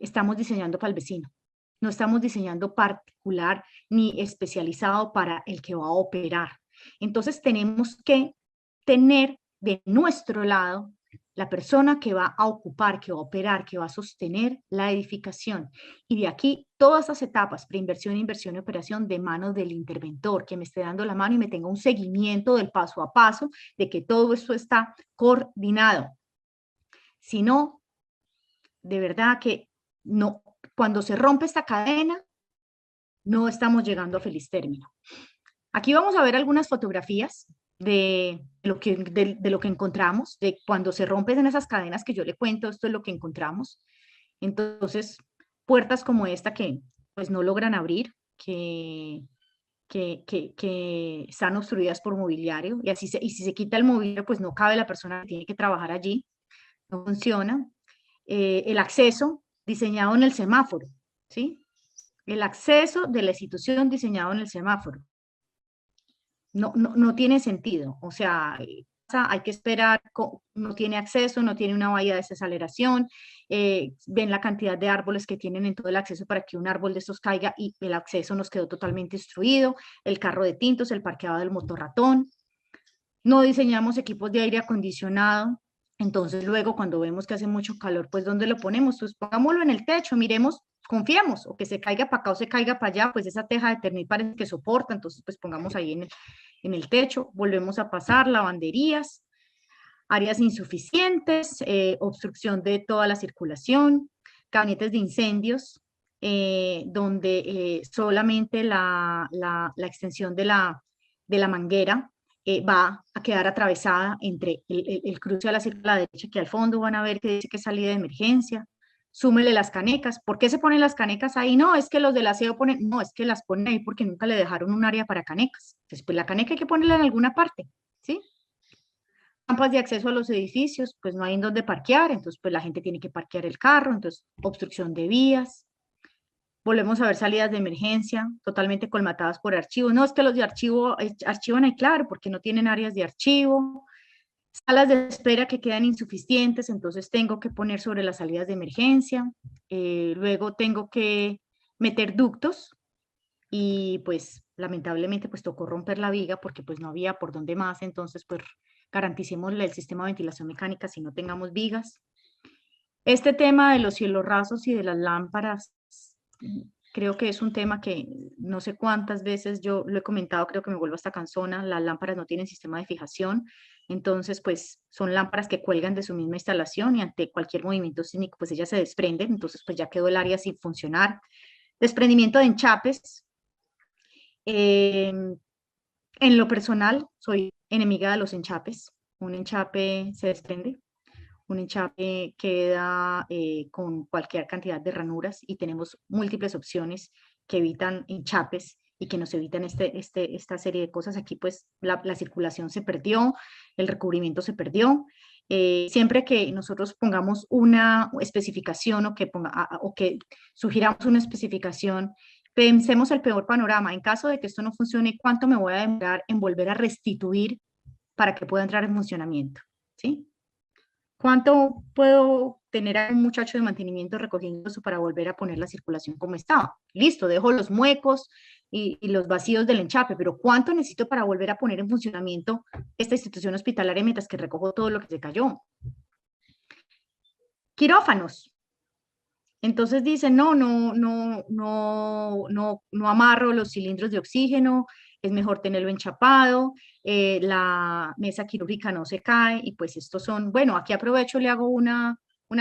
Speaker 2: estamos diseñando para el vecino. No estamos diseñando particular ni especializado para el que va a operar. Entonces tenemos que tener de nuestro lado la persona que va a ocupar, que va a operar, que va a sostener la edificación. Y de aquí todas las etapas, preinversión, inversión y operación, de mano del interventor, que me esté dando la mano y me tenga un seguimiento del paso a paso, de que todo esto está coordinado. Si no, de verdad que no, cuando se rompe esta cadena, no estamos llegando a feliz término. Aquí vamos a ver algunas fotografías de lo que encontramos, de cuando se rompen esas cadenas que yo le cuento, esto es lo que encontramos. Entonces, puertas como esta que pues no logran abrir, que están obstruidas por mobiliario, y si se quita el mobiliario, pues no cabe la persona que tiene que trabajar allí, no funciona. El acceso diseñado en el semáforo, ¿sí? El acceso de la institución diseñado en el semáforo. No tiene sentido, o sea, hay que esperar, no tiene acceso, no tiene una valla de desaceleración, ven la cantidad de árboles que tienen en todo el acceso para que un árbol de estos caiga y el acceso nos quedó totalmente destruido, el carro de tintos, el parqueado del motorratón, no diseñamos equipos de aire acondicionado. Entonces luego cuando vemos que hace mucho calor, pues ¿dónde lo ponemos? Pues pongámoslo en el techo, miremos, confiamos, o que se caiga para acá o se caiga para allá, pues esa teja de Eternit parece que soporta, entonces pues pongamos ahí en el techo, volvemos a pasar lavanderías, áreas insuficientes, obstrucción de toda la circulación, gabinetes de incendios, donde solamente la extensión de la manguera va a quedar atravesada entre el cruce a la derecha, que al fondo van a ver que dice que es salida de emergencia. súmele las canecas. ¿Por qué se ponen las canecas ahí? No, es que los del aseo ponen, no, es que las ponen ahí porque nunca le dejaron un área para canecas. Entonces, pues la caneca hay que ponerla en alguna parte, ¿sí? Rampas de acceso a los edificios, pues no hay en dónde parquear, entonces pues la gente tiene que parquear el carro, entonces obstrucción de vías. Volvemos a ver salidas de emergencia totalmente colmatadas por archivos. No, es que los de archivo archivan ahí, claro, porque no tienen áreas de archivo. Salas de espera que quedan insuficientes, entonces tengo que poner sobre las salidas de emergencia. Luego tengo que meter ductos y pues lamentablemente pues tocó romper la viga porque pues no había por dónde más, entonces pues garanticemos el sistema de ventilación mecánica si no tengamos vigas. Este tema de los cielos rasos y de las lámparas, creo que es un tema que no sé cuántas veces yo lo he comentado, creo que me vuelvo hasta cansona, las lámparas no tienen sistema de fijación, entonces pues son lámparas que cuelgan de su misma instalación y ante cualquier movimiento sísmico pues ellas se desprenden, entonces pues ya quedó el área sin funcionar. Desprendimiento de enchapes. Eh, en lo personal, soy enemiga de los enchapes. Un enchape se desprende, un enchape queda con cualquier cantidad de ranuras y tenemos múltiples opciones que evitan enchapes y que nos evitan esta serie de cosas. Aquí pues la circulación se perdió, el recubrimiento se perdió. Siempre que nosotros pongamos una especificación o que sugiramos una especificación, pensemos el peor panorama. En caso de que esto no funcione, ¿cuánto me voy a demorar en volver a restituir para que pueda entrar en funcionamiento? ¿Sí? ¿Cuánto puedo tener a un muchacho de mantenimiento recogiendo eso para volver a poner la circulación como estaba? Listo, dejo los muecos y los vacíos del enchape, pero ¿cuánto necesito para volver a poner en funcionamiento esta institución hospitalaria mientras que recojo todo lo que se cayó? Quirófanos. Entonces dicen, no amarro los cilindros de oxígeno, es mejor tenerlo enchapado, la mesa quirúrgica no se cae, y pues estos son, bueno, aquí aprovecho, le hago una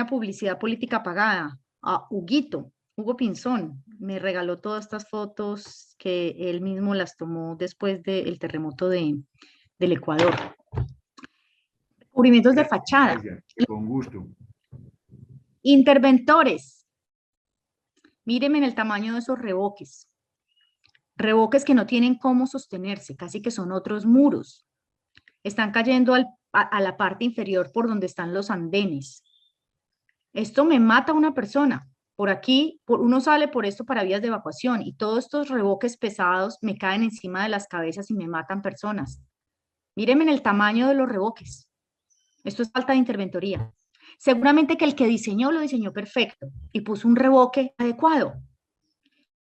Speaker 2: publicidad política pagada a Hugo Pinzón, me regaló todas estas fotos que él mismo las tomó después del terremoto del Ecuador. Cubrimientos de fachada.
Speaker 1: Con gusto.
Speaker 2: Interventores. Mírenme en el tamaño de esos revoques. Revoques que no tienen cómo sostenerse, casi que son otros muros. Están cayendo a la parte inferior por donde están los andenes. Esto me mata a una persona. Por aquí, uno sale por esto para vías de evacuación y todos estos revoques pesados me caen encima de las cabezas y me matan personas. Mírenme en el tamaño de los revoques. Esto es falta de interventoría. Seguramente que el que diseñó lo diseñó perfecto y puso un revoque adecuado.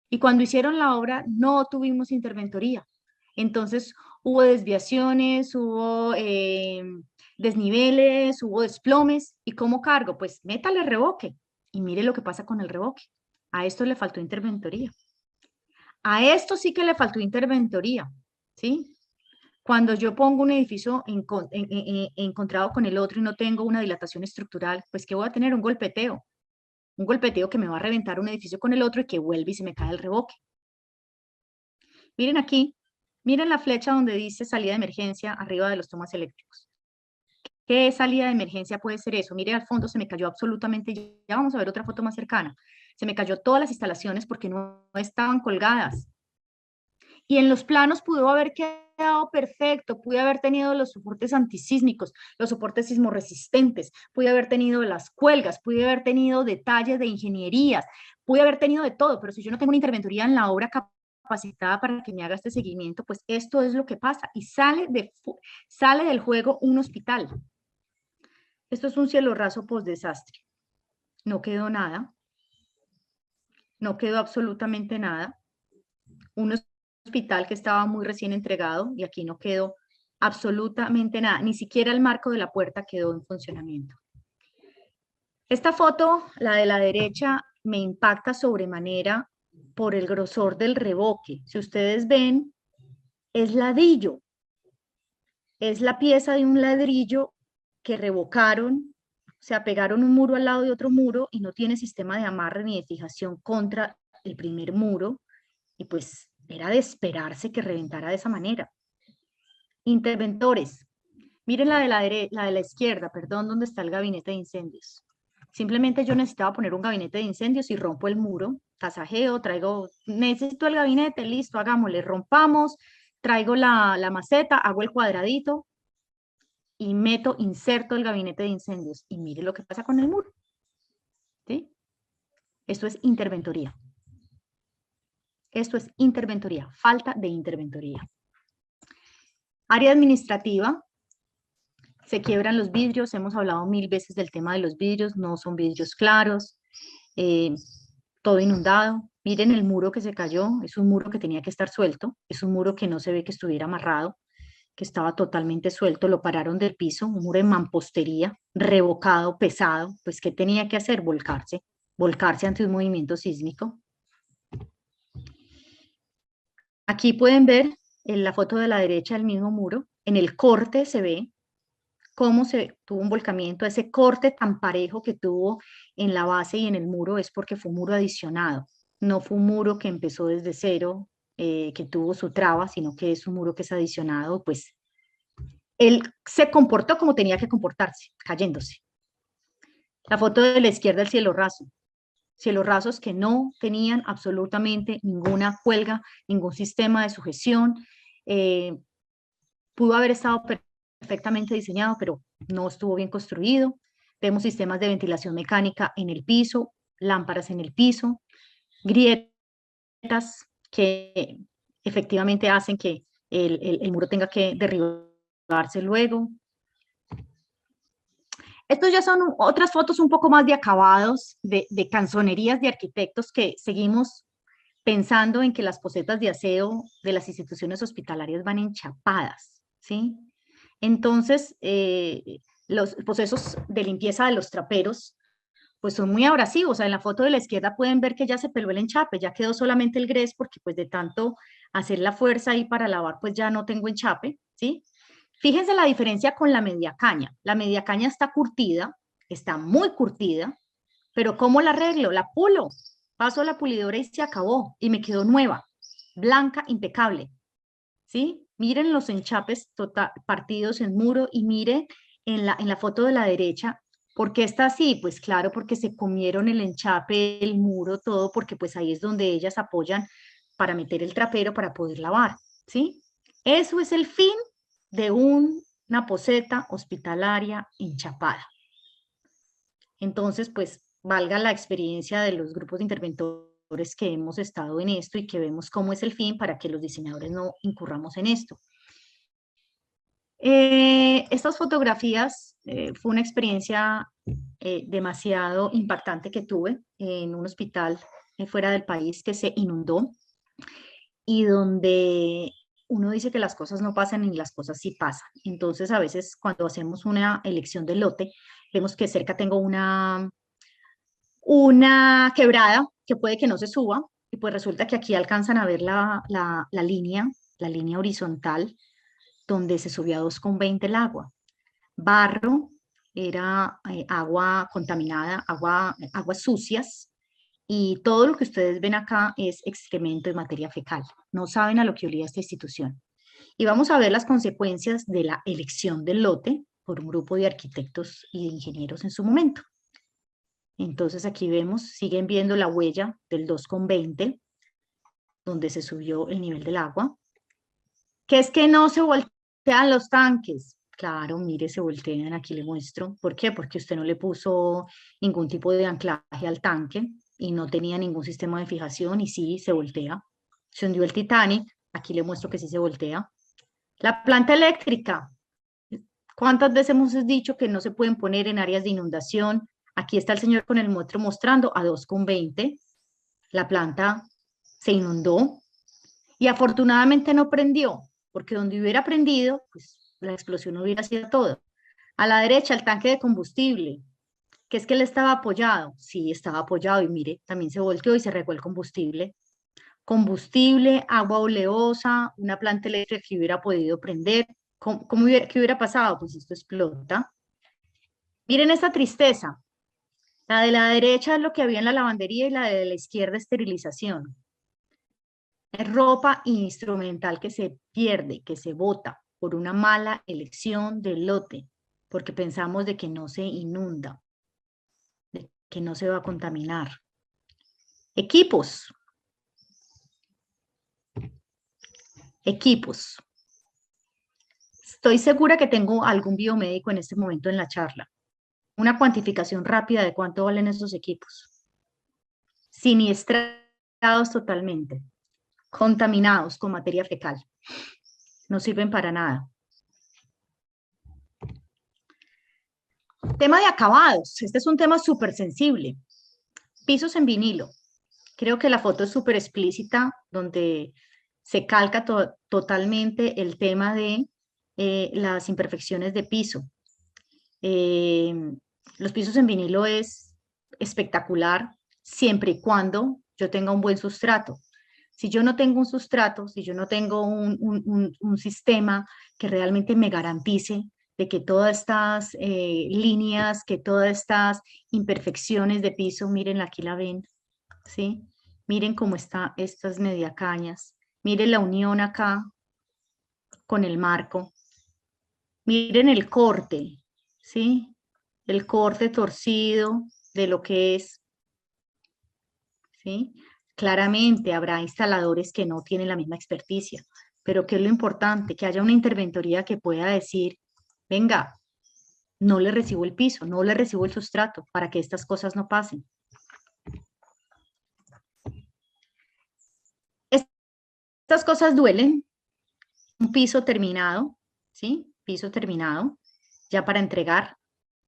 Speaker 2: Y cuando hicieron la obra no tuvimos interventoría. Entonces hubo desviaciones, hubo desniveles, hubo desplomes. ¿Y cómo cargo? Pues métale revoque y mire lo que pasa con el revoque. A esto le faltó interventoría. A esto sí que le faltó interventoría, ¿sí? Cuando yo pongo un edificio encontrado con el otro y no tengo una dilatación estructural, pues ¿qué voy a tener? Un golpeteo. Un golpeteo que me va a reventar un edificio con el otro y que vuelve y se me cae el revoque. Miren aquí, miren la flecha donde dice salida de emergencia arriba de los tomas eléctricos. ¿Qué salida de emergencia puede ser eso? Mire al fondo se me cayó absolutamente, ya vamos a ver otra foto más cercana. Se me cayó todas las instalaciones porque no estaban colgadas. Y en los planos pudo haber quedado perfecto, pude haber tenido los soportes antisísmicos, los soportes sismoresistentes, pude haber tenido las cuelgas, pude haber tenido detalles de ingenierías, pude haber tenido de todo, pero si yo no tengo una interventoría en la obra capacitada para que me haga este seguimiento, pues esto es lo que pasa y sale del juego un hospital. Esto es un cielo raso post-desastre. No quedó nada, no quedó absolutamente nada. Un hospital que estaba muy recién entregado y aquí no quedó absolutamente nada, ni siquiera el marco de la puerta quedó en funcionamiento. Esta foto, la de la derecha, me impacta sobremanera por el grosor del revoque. Si ustedes ven, es ladrillo, es la pieza de un ladrillo que revocaron, o sea, pegaron un muro al lado de otro muro y no tiene sistema de amarre ni de fijación contra el primer muro, y pues era de esperarse que reventara de esa manera. Interventores. Miren la de la izquierda, perdón, donde está el gabinete de incendios. Simplemente yo necesitaba poner un gabinete de incendios y rompo el muro, tasajeo, necesito el gabinete, listo, hagámosle, rompamos, traigo la maceta, hago el cuadradito y inserto el gabinete de incendios. Y mire lo que pasa con el muro. ¿Sí? Esto es interventoría. Esto es interventoría, falta de interventoría. Área administrativa, se quiebran los vidrios, hemos hablado 1000 veces del tema de los vidrios, no son vidrios claros, todo inundado. Miren el muro que se cayó, es un muro que tenía que estar suelto, es un muro que no se ve que estuviera amarrado, que estaba totalmente suelto, lo pararon del piso, un muro en mampostería, revocado, pesado, pues ¿qué tenía que hacer? Volcarse ante un movimiento sísmico. Aquí pueden ver en la foto de la derecha del mismo muro, en el corte se ve cómo se tuvo un volcamiento. Ese corte tan parejo que tuvo en la base y en el muro es porque fue un muro adicionado, no fue un muro que empezó desde cero, que tuvo su traba, sino que es un muro que es adicionado, pues él se comportó como tenía que comportarse, cayéndose. La foto de la izquierda, el cielo raso. Cielos rasos que no tenían absolutamente ninguna cuelga, ningún sistema de sujeción. Pudo haber estado perfectamente diseñado, pero no estuvo bien construido. Vemos sistemas de ventilación mecánica en el piso, lámparas en el piso, grietas que efectivamente hacen que el muro tenga que derribarse luego. Estos ya son otras fotos un poco más de acabados, de canzonerías de arquitectos que seguimos pensando en que las posetas de aseo de las instituciones hospitalarias van enchapadas, ¿sí? Entonces, los procesos de limpieza de los traperos, pues son muy abrasivos. O sea, en la foto de la izquierda pueden ver que ya se peló el enchape, ya quedó solamente el grés, porque pues de tanto hacer la fuerza ahí para lavar, pues ya no tengo enchape, ¿sí? Fíjense la diferencia con la media caña. La media caña está curtida, está muy curtida, pero ¿cómo la arreglo? La pulo, paso la pulidora y se acabó, y me quedó nueva, blanca, impecable, ¿sí? Miren los enchapes partidos en muro y mire en la foto de la derecha, ¿por qué está así? Pues claro, porque se comieron el enchape, el muro, todo, porque pues ahí es donde ellas apoyan para meter el trapero para poder lavar, ¿sí? Eso es el fin de una poseta hospitalaria enchapada. Entonces, pues, valga la experiencia de los grupos de interventores que hemos estado en esto y que vemos cómo es el fin para que los diseñadores no incurramos en esto. Estas fotografías fue una experiencia demasiado impactante que tuve en un hospital fuera del país que se inundó y donde uno dice que las cosas no pasan y las cosas sí pasan. Entonces, a veces cuando hacemos una elección de lote, vemos que cerca tengo una quebrada que puede que no se suba, y pues resulta que aquí alcanzan a ver la línea horizontal, donde se subió a 2,20 el agua. Barro, era agua contaminada, aguas sucias, y todo lo que ustedes ven acá es excremento de materia fecal. No saben a lo que olía esta institución. Y vamos a ver las consecuencias de la elección del lote por un grupo de arquitectos y de ingenieros en su momento. Entonces aquí vemos, siguen viendo la huella del 2,20, donde se subió el nivel del agua. ¿Qué es que no se voltean los tanques? Claro, mire, se voltean, aquí le muestro. ¿Por qué? Porque usted no le puso ningún tipo de anclaje al tanque y no tenía ningún sistema de fijación y sí, se voltea. Se hundió el Titanic, aquí le muestro que sí se voltea. La planta eléctrica, ¿cuántas veces hemos dicho que no se pueden poner en áreas de inundación? Aquí está el señor con el metro mostrando a 2,20. La planta se inundó y afortunadamente no prendió, porque donde hubiera prendido, pues la explosión hubiera sido todo. A la derecha, el tanque de combustible, que es que él estaba apoyado. Sí, estaba apoyado y mire, también se volteó y se regó el combustible. Combustible, agua oleosa, una planta eléctrica que hubiera podido prender. ¿Qué hubiera pasado? Pues esto explota. Miren esta tristeza. La de la derecha es lo que había en la lavandería y la de la izquierda esterilización. Es ropa instrumental que se pierde, que se bota por una mala elección del lote, porque pensamos de que no se inunda, de que no se va a contaminar. Equipos. Equipos. Estoy segura que tengo algún biomédico en este momento en la charla. Una cuantificación rápida de cuánto valen esos equipos. Siniestrados totalmente, contaminados con materia fecal. No sirven para nada. Tema de acabados. Este es un tema súper sensible. Pisos en vinilo. Creo que la foto es súper explícita, donde se calca totalmente el tema de las imperfecciones de piso. Los pisos en vinilo es espectacular siempre y cuando yo tenga un buen sustrato. Si yo no tengo un sustrato, si yo no tengo un sistema que realmente me garantice de que todas estas líneas, que todas estas imperfecciones de piso, miren, aquí la ven, ¿sí? Miren cómo están estas mediacañas, miren la unión acá con el marco, miren el corte, ¿sí? El corte torcido de lo que es, ¿sí? Claramente habrá instaladores que no tienen la misma experticia, pero ¿qué es lo importante? Que haya una interventoría que pueda decir, venga, no le recibo el piso, no le recibo el sustrato, para que estas cosas no pasen. Estas cosas duelen. Un piso terminado, ¿sí? Piso terminado, ya para entregar,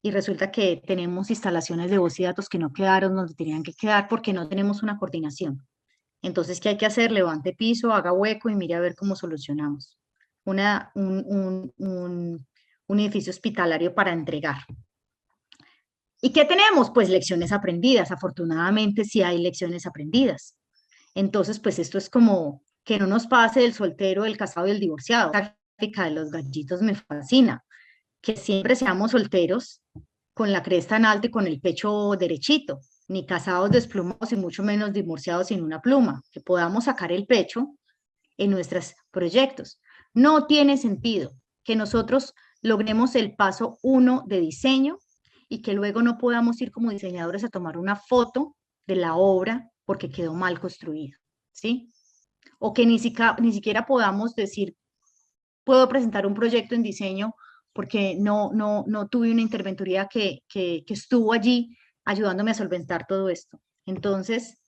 Speaker 2: y resulta que tenemos instalaciones de voz y datos que no quedaron donde tenían que quedar porque no tenemos una coordinación. Entonces, ¿qué hay que hacer? Levante piso, haga hueco y mire a ver cómo solucionamos. Un edificio hospitalario para entregar. ¿Y qué tenemos? Pues lecciones aprendidas. Afortunadamente sí hay lecciones aprendidas. Entonces, pues esto es como que no nos pase del soltero, del casado y del divorciado. La gráfica de los gallitos me fascina. Que siempre seamos solteros con la cresta en alto y con el pecho derechito, ni casados desplumados y mucho menos divorciados sin una pluma, que podamos sacar el pecho en nuestros proyectos. No tiene sentido que nosotros logremos el paso 1 de diseño y que luego no podamos ir como diseñadores a tomar una foto de la obra porque quedó mal construido, ¿sí? O que ni siquiera podamos decir, puedo presentar un proyecto en diseño porque no tuve una interventoría que estuvo allí ayudándome a solventar todo esto. Entonces,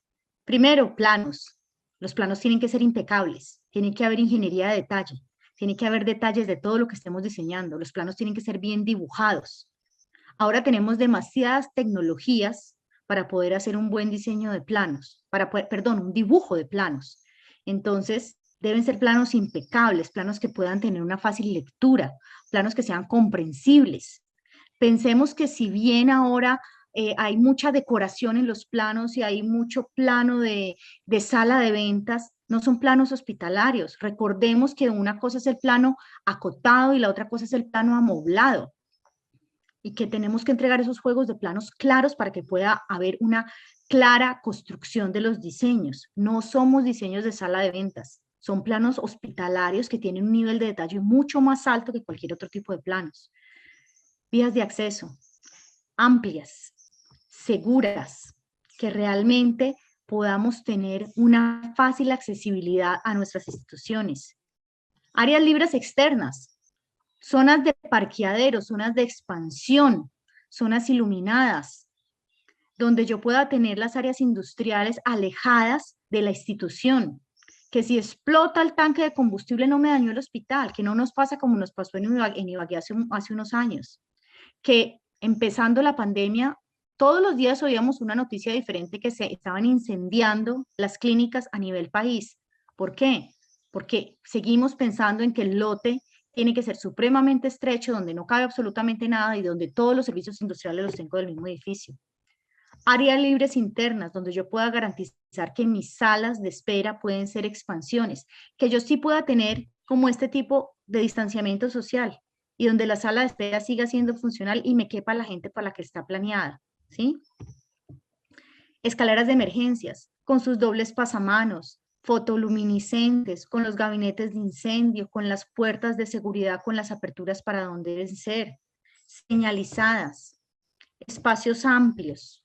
Speaker 2: primero, planos. Los planos tienen que ser impecables, tiene que haber ingeniería de detalle, tiene que haber detalles de todo lo que estemos diseñando. Los planos tienen que ser bien dibujados. Ahora tenemos demasiadas tecnologías para poder hacer un buen diseño de planos, un dibujo de planos. Entonces, deben ser planos impecables, planos que puedan tener una fácil lectura, planos que sean comprensibles. Pensemos que si bien ahora hay mucha decoración en los planos y hay mucho plano de sala de ventas, no son planos hospitalarios. Recordemos que una cosa es el plano acotado y la otra cosa es el plano amoblado. Y que tenemos que entregar esos juegos de planos claros para que pueda haber una clara construcción de los diseños. No somos diseños de sala de ventas, son planos hospitalarios que tienen un nivel de detalle mucho más alto que cualquier otro tipo de planos. Vías de acceso amplias, seguras, que realmente podamos tener una fácil accesibilidad a nuestras instituciones. Áreas libres externas, zonas de parqueadero, zonas de expansión, zonas iluminadas, donde yo pueda tener las áreas industriales alejadas de la institución, que si explota el tanque de combustible no me dañó el hospital, que no nos pasa como nos pasó en Ibagué hace unos años, que empezando la pandemia, todos los días oíamos una noticia diferente que se estaban incendiando las clínicas a nivel país. ¿Por qué? Porque seguimos pensando en que el lote tiene que ser supremamente estrecho, donde no cabe absolutamente nada y donde todos los servicios industriales los tengo del mismo edificio. Áreas libres internas, donde yo pueda garantizar que mis salas de espera pueden ser expansiones, que yo sí pueda tener como este tipo de distanciamiento social y donde la sala de espera siga siendo funcional y me quepa la gente para la que está planeada, ¿sí? Escaleras de emergencias, con sus dobles pasamanos, fotoluminiscentes, con los gabinetes de incendio, con las puertas de seguridad, con las aperturas para donde deben ser, señalizadas, espacios amplios,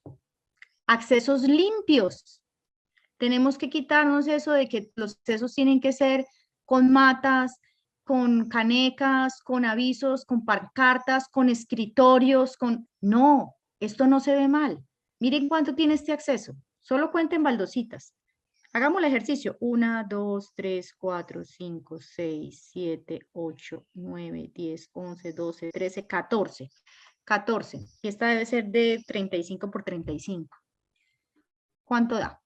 Speaker 2: Accesos limpios. Tenemos que quitarnos eso de que los accesos tienen que ser con matas, con canecas, con avisos, con pancartas, con escritorios, con... No, esto no se ve mal. Miren cuánto tiene este acceso. Solo cuenten baldositas. Hagamos el ejercicio. 1, 2, 3, 4, 5, 6, 7, 8, 9, 10, 11, 12, 13, 14. 14. Y esta debe ser de 35 por 35. ¿Cuánto da?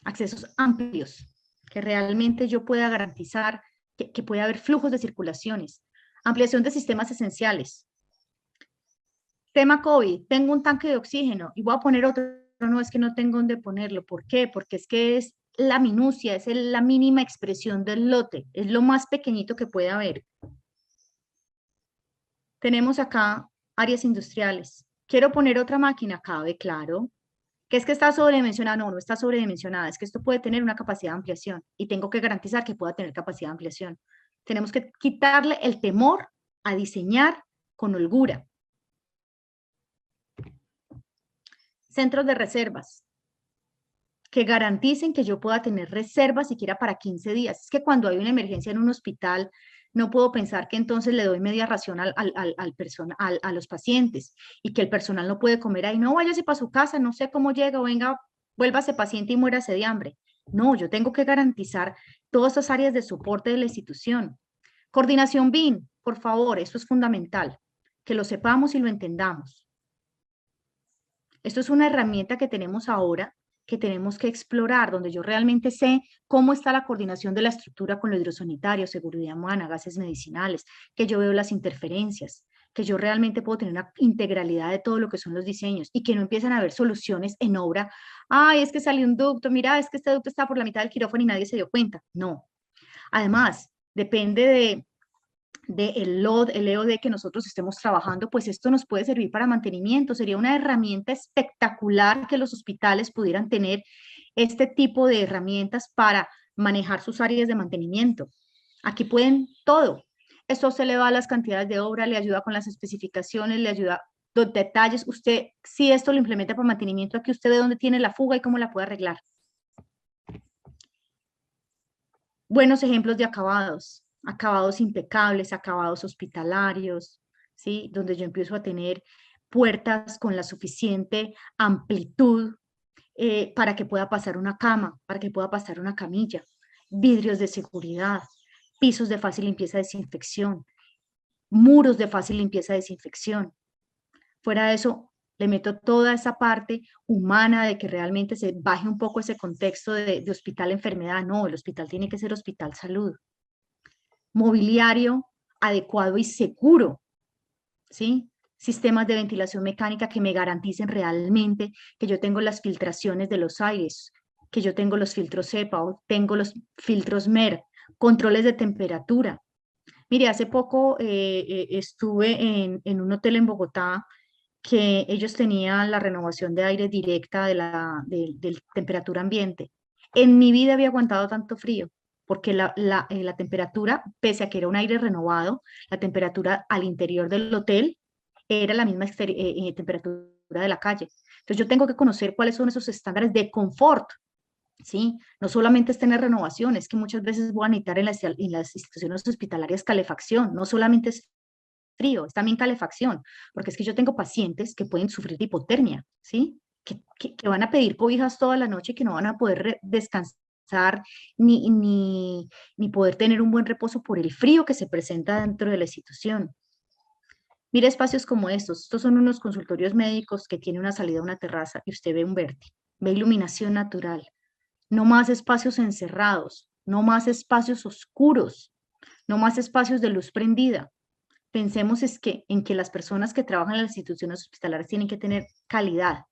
Speaker 2: Accesos amplios, que realmente yo pueda garantizar que pueda haber flujos de circulaciones. Ampliación de sistemas esenciales. Tema COVID, tengo un tanque de oxígeno y voy a poner otro, no es que no tengo dónde ponerlo. ¿Por qué? Porque es que es la minucia, es la mínima expresión del lote, es lo más pequeñito que puede haber. Tenemos acá áreas industriales. Quiero poner otra máquina, cabe, claro. ¿Que es que está sobredimensionada? No, no está sobredimensionada, es que esto puede tener una capacidad de ampliación y tengo que garantizar que pueda tener capacidad de ampliación. Tenemos que quitarle el temor a diseñar con holgura. Centros de reservas, que garanticen que yo pueda tener reservas siquiera para 15 días. Es que cuando hay una emergencia en un hospital, no puedo pensar que entonces le doy media ración a los pacientes y que el personal no puede comer ahí. No, váyase para su casa, no sé cómo llega, o venga, vuélvase paciente y muérase de hambre. No, yo tengo que garantizar todas esas áreas de soporte de la institución. Coordinación BIM, por favor, eso es fundamental, que lo sepamos y lo entendamos. Esto es una herramienta que tenemos ahora, que tenemos que explorar, donde yo realmente sé cómo está la coordinación de la estructura con lo hidrosanitario, seguridad humana, gases medicinales, que yo veo las interferencias, que yo realmente puedo tener una integralidad de todo lo que son los diseños y que no empiezan a haber soluciones en obra. Ay, es que salió un ducto, mira, es que este ducto está por la mitad del quirófano y nadie se dio cuenta. No. Además, depende el LOD, el EOD que nosotros estemos trabajando, pues esto nos puede servir para mantenimiento. Sería una herramienta espectacular que los hospitales pudieran tener este tipo de herramientas para manejar sus áreas de mantenimiento. Aquí pueden todo. Esto se le va a las cantidades de obra, le ayuda con las especificaciones, le ayuda los detalles. Usted, si esto lo implementa para mantenimiento, aquí usted ve dónde tiene la fuga y cómo la puede arreglar. Buenos ejemplos de acabados, acabados impecables, acabados hospitalarios, ¿sí? Donde yo empiezo a tener puertas con la suficiente amplitud para que pueda pasar una cama, para que pueda pasar una camilla, vidrios de seguridad, pisos de fácil limpieza y desinfección, muros de fácil limpieza y desinfección. Fuera de eso, le meto toda esa parte humana de que realmente se baje un poco ese contexto de hospital-enfermedad. No, el hospital tiene que ser hospital-salud. Mobiliario adecuado y seguro, ¿sí? Sistemas de ventilación mecánica que me garanticen realmente que yo tengo las filtraciones de los aires, que yo tengo los filtros CEPA o tengo los filtros MER, controles de temperatura. Mire, hace poco estuve en un hotel en Bogotá que ellos tenían la renovación de aire directa de temperatura ambiente. En mi vida había aguantado tanto frío, porque la temperatura, pese a que era un aire renovado, la temperatura al interior del hotel era la misma temperatura de la calle. Entonces yo tengo que conocer cuáles son esos estándares de confort, ¿sí? No solamente es tener renovación, es que muchas veces voy a necesitar en las instituciones hospitalarias calefacción, no solamente es frío, es también calefacción, porque es que yo tengo pacientes que pueden sufrir de hipotermia, ¿sí? Que van a pedir cobijas toda la noche y que no van a poder descansar ni poder tener un buen reposo por el frío que se presenta dentro de la institución. Mire espacios como estos son unos consultorios médicos que tienen una salida a una terraza y usted ve un verde, ve iluminación natural, no más espacios encerrados, no más espacios oscuros, no más espacios de luz prendida. Pensemos en que las personas que trabajan en las instituciones hospitalarias tienen que tener calidad.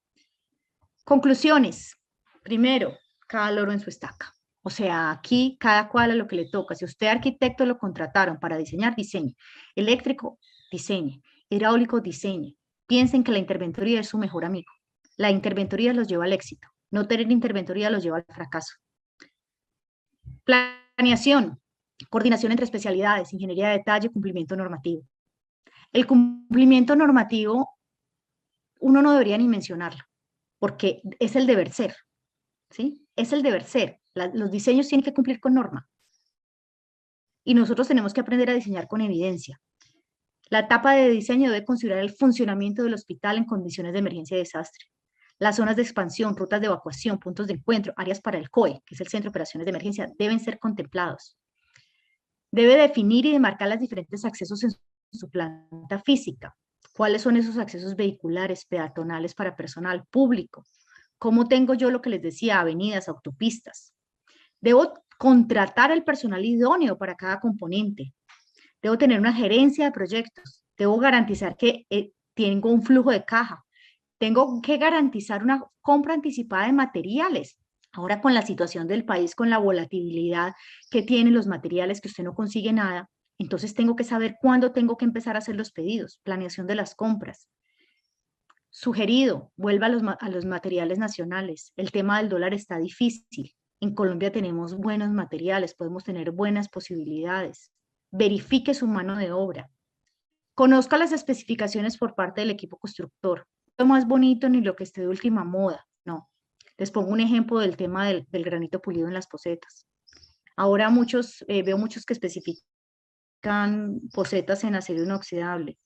Speaker 2: Conclusiones. Primero, cada loro en su estaca. O sea, aquí cada cual a lo que le toca. Si usted arquitecto lo contrataron para diseñar, diseñe. Eléctrico, diseñe. Hidráulico, diseñe. Piensen que la interventoría es su mejor amigo. La interventoría los lleva al éxito. No tener interventoría los lleva al fracaso. Planeación. Coordinación entre especialidades, ingeniería de detalle, cumplimiento normativo. El cumplimiento normativo, uno no debería ni mencionarlo. porque es el deber ser, ¿sí? Es el deber ser. Los diseños tienen que cumplir con norma y nosotros tenemos que aprender a diseñar con evidencia. La etapa de diseño debe considerar el funcionamiento del hospital en condiciones de emergencia y desastre. Las zonas de expansión, rutas de evacuación, puntos de encuentro, áreas para el COE, que es el Centro de Operaciones de Emergencia, deben ser contemplados. Debe definir y demarcar los diferentes accesos en su planta física. ¿Cuáles son esos accesos vehiculares, peatonales para personal público? ¿Cómo tengo yo lo que les decía, avenidas, autopistas? Debo contratar el personal idóneo para cada componente. Debo tener una gerencia de proyectos. Debo garantizar que tengo un flujo de caja. Tengo que garantizar una compra anticipada de materiales. Ahora con la situación del país, con la volatilidad que tienen los materiales, que usted no consigue nada, entonces tengo que saber cuándo tengo que empezar a hacer los pedidos, planeación de las compras. Sugerido, vuelva a los materiales nacionales. El tema del dólar está difícil. En Colombia tenemos buenos materiales, podemos tener buenas posibilidades. Verifique su mano de obra. Conozca las especificaciones por parte del equipo constructor. Lo más bonito ni lo que esté de última moda, no. Les pongo un ejemplo del tema del granito pulido en las posetas. Ahora veo muchos que especifican posetas en acero inoxidable.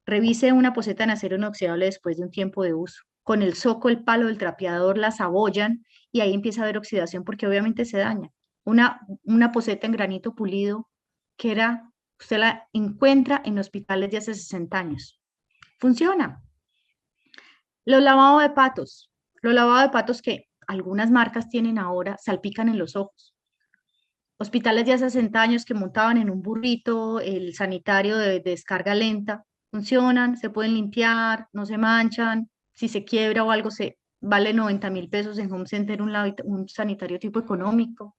Speaker 2: Revise una poseta en acero inoxidable después de un tiempo de uso. Con el zoco, el palo del trapeador las abollan y ahí empieza a haber oxidación porque obviamente se daña. Una poseta en granito pulido que usted la encuentra en hospitales de hace 60 años. Funciona. Los lavados de patos. Los lavados de patos que algunas marcas tienen ahora salpican en los ojos. Hospitales de hace 60 años que montaban en un burrito el sanitario de descarga lenta, funcionan, se pueden limpiar, no se manchan, si se quiebra o algo vale 90.000 pesos en Home Center un sanitario tipo económico,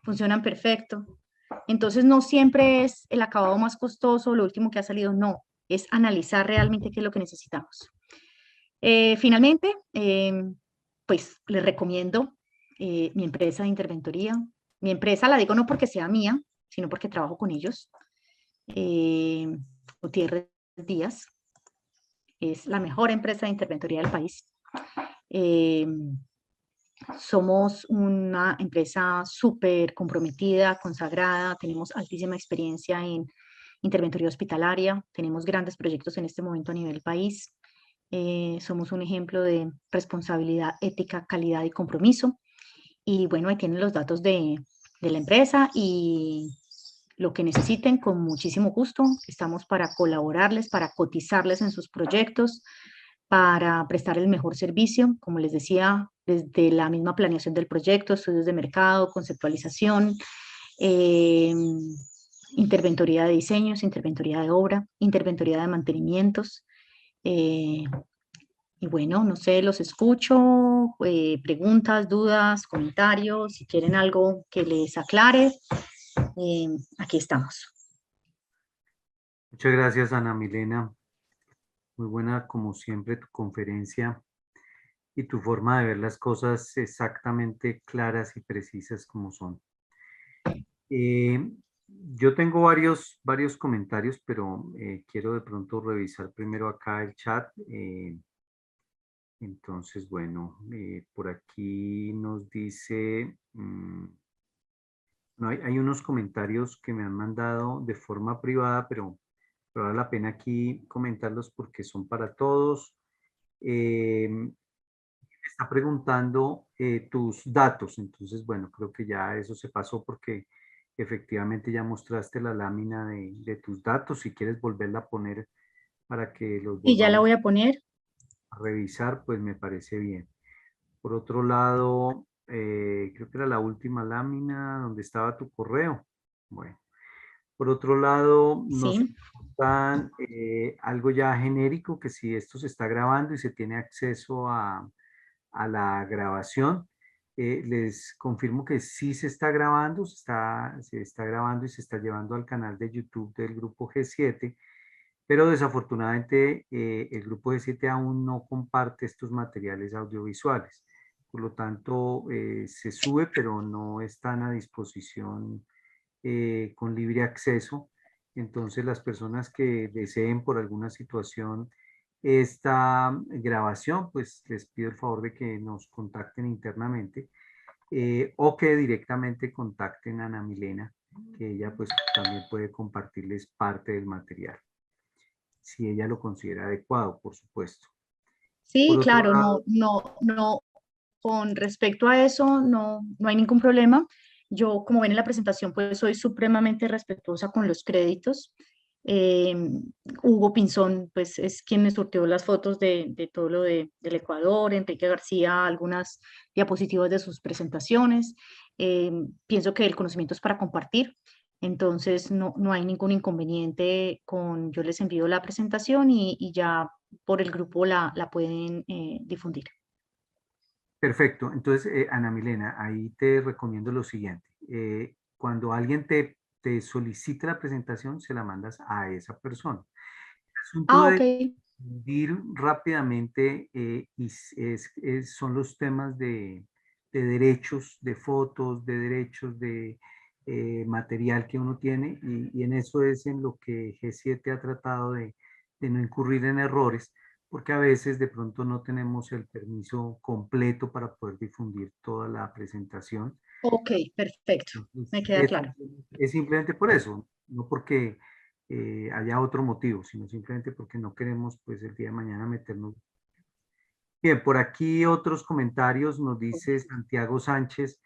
Speaker 2: funcionan perfecto. Entonces no siempre es el acabado más costoso, lo último que ha salido, no, es analizar realmente qué es lo que necesitamos. Finalmente, pues les recomiendo mi empresa de interventoría. Mi empresa la digo no porque sea mía, sino porque trabajo con ellos. Gutiérrez Díaz es la mejor empresa de interventoría del país. Somos una empresa súper comprometida, consagrada, tenemos altísima experiencia en interventoría hospitalaria, tenemos grandes proyectos en este momento a nivel país. Somos un ejemplo de responsabilidad, ética, calidad y compromiso. Y bueno, ahí tienen los datos de la empresa y lo que necesiten con muchísimo gusto. Estamos para colaborarles, para cotizarles en sus proyectos, para prestar el mejor servicio, como les decía, desde la misma planeación del proyecto, estudios de mercado, conceptualización, interventoría de diseños, interventoría de obra, interventoría de mantenimientos. Y bueno, no sé, los escucho, preguntas, dudas, comentarios, si quieren algo que les aclare, aquí estamos.
Speaker 1: Muchas gracias, Ana Milena. Muy buena, como siempre, tu conferencia y tu forma de ver las cosas exactamente claras y precisas como son. Yo tengo varios comentarios, pero quiero de pronto revisar primero acá el chat. Entonces, bueno, por aquí nos dice, no, hay unos comentarios que me han mandado de forma privada, pero vale la pena aquí comentarlos porque son para todos. Me está preguntando tus datos, entonces, bueno, creo que ya eso se pasó porque efectivamente ya mostraste la lámina de tus datos. Si quieres volverla a poner para que los
Speaker 2: Y ya la
Speaker 1: volvamos
Speaker 2: voy a poner.
Speaker 1: a revisar, pues me parece bien. Por otro lado, creo que era la última lámina donde estaba tu correo. Bueno, por otro lado, nos
Speaker 2: Sí,
Speaker 1: dan algo ya genérico, que si esto se está grabando y se tiene acceso a la grabación, les confirmo que sí se está grabando, se está grabando y se está llevando al canal de YouTube del Grupo G7, pero desafortunadamente el Grupo G7 aún no comparte estos materiales audiovisuales. Por lo tanto, se sube, pero no están a disposición con libre acceso. Entonces, las personas que deseen por alguna situación esta grabación, pues les pido el favor de que nos contacten internamente o que directamente contacten a Ana Milena, que ella pues también puede compartirles parte del material, si ella lo considera adecuado, por supuesto. Por
Speaker 2: Sí,
Speaker 1: otro
Speaker 2: claro,
Speaker 1: lado,
Speaker 2: no, con respecto a eso no hay ningún problema. Yo, como ven en la presentación, pues soy supremamente respetuosa con los créditos. Eh, Hugo Pinzón, pues es quien me surtió las fotos de todo lo del Ecuador, Enrique García, algunas diapositivas de sus presentaciones. Pienso que el conocimiento es para compartir, entonces no hay ningún inconveniente con, yo les envío la presentación y ya por el grupo la pueden difundir.
Speaker 1: perfecto. Entonces, Ana Milena, ahí te recomiendo lo siguiente. Cuando alguien te solicita la presentación, se la mandas a esa persona. El asunto
Speaker 2: Ah, ok.
Speaker 1: de ir rápidamente son los temas de derechos, de fotos, de derechos de material que uno tiene y en eso es en lo que G7 ha tratado de no incurrir en errores, porque a veces de pronto no tenemos el permiso completo para poder difundir toda la presentación.
Speaker 2: Ok, perfecto.
Speaker 1: Entonces,
Speaker 2: Me queda claro.
Speaker 1: es simplemente por eso, no porque haya otro motivo, sino simplemente porque no queremos pues el día de mañana meternos. Bien, por aquí otros comentarios nos dice Santiago Sánchez,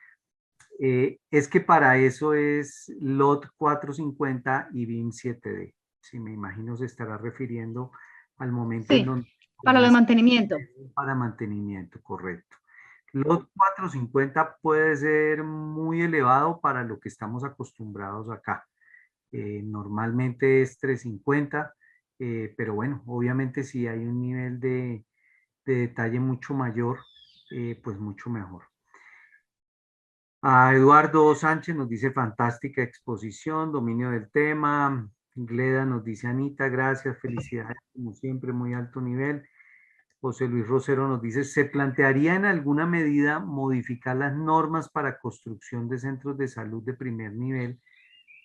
Speaker 1: es que para eso es LOT 450 y BIM 7D. Si me imagino se estará refiriendo al momento en
Speaker 2: Sí,
Speaker 1: donde
Speaker 2: para lo de
Speaker 1: comienza
Speaker 2: mantenimiento.
Speaker 1: para mantenimiento, correcto. Los 450 puede ser muy elevado para lo que estamos acostumbrados acá. Normalmente es 350, pero bueno, obviamente si hay un nivel de detalle mucho mayor, pues mucho mejor. A Eduardo Sánchez nos dice fantástica exposición, dominio del tema. Gleda nos dice Anita, gracias, felicidades, como siempre, muy alto nivel. José Luis Rosero nos dice, ¿se plantearía en alguna medida modificar las normas para construcción de centros de salud de primer nivel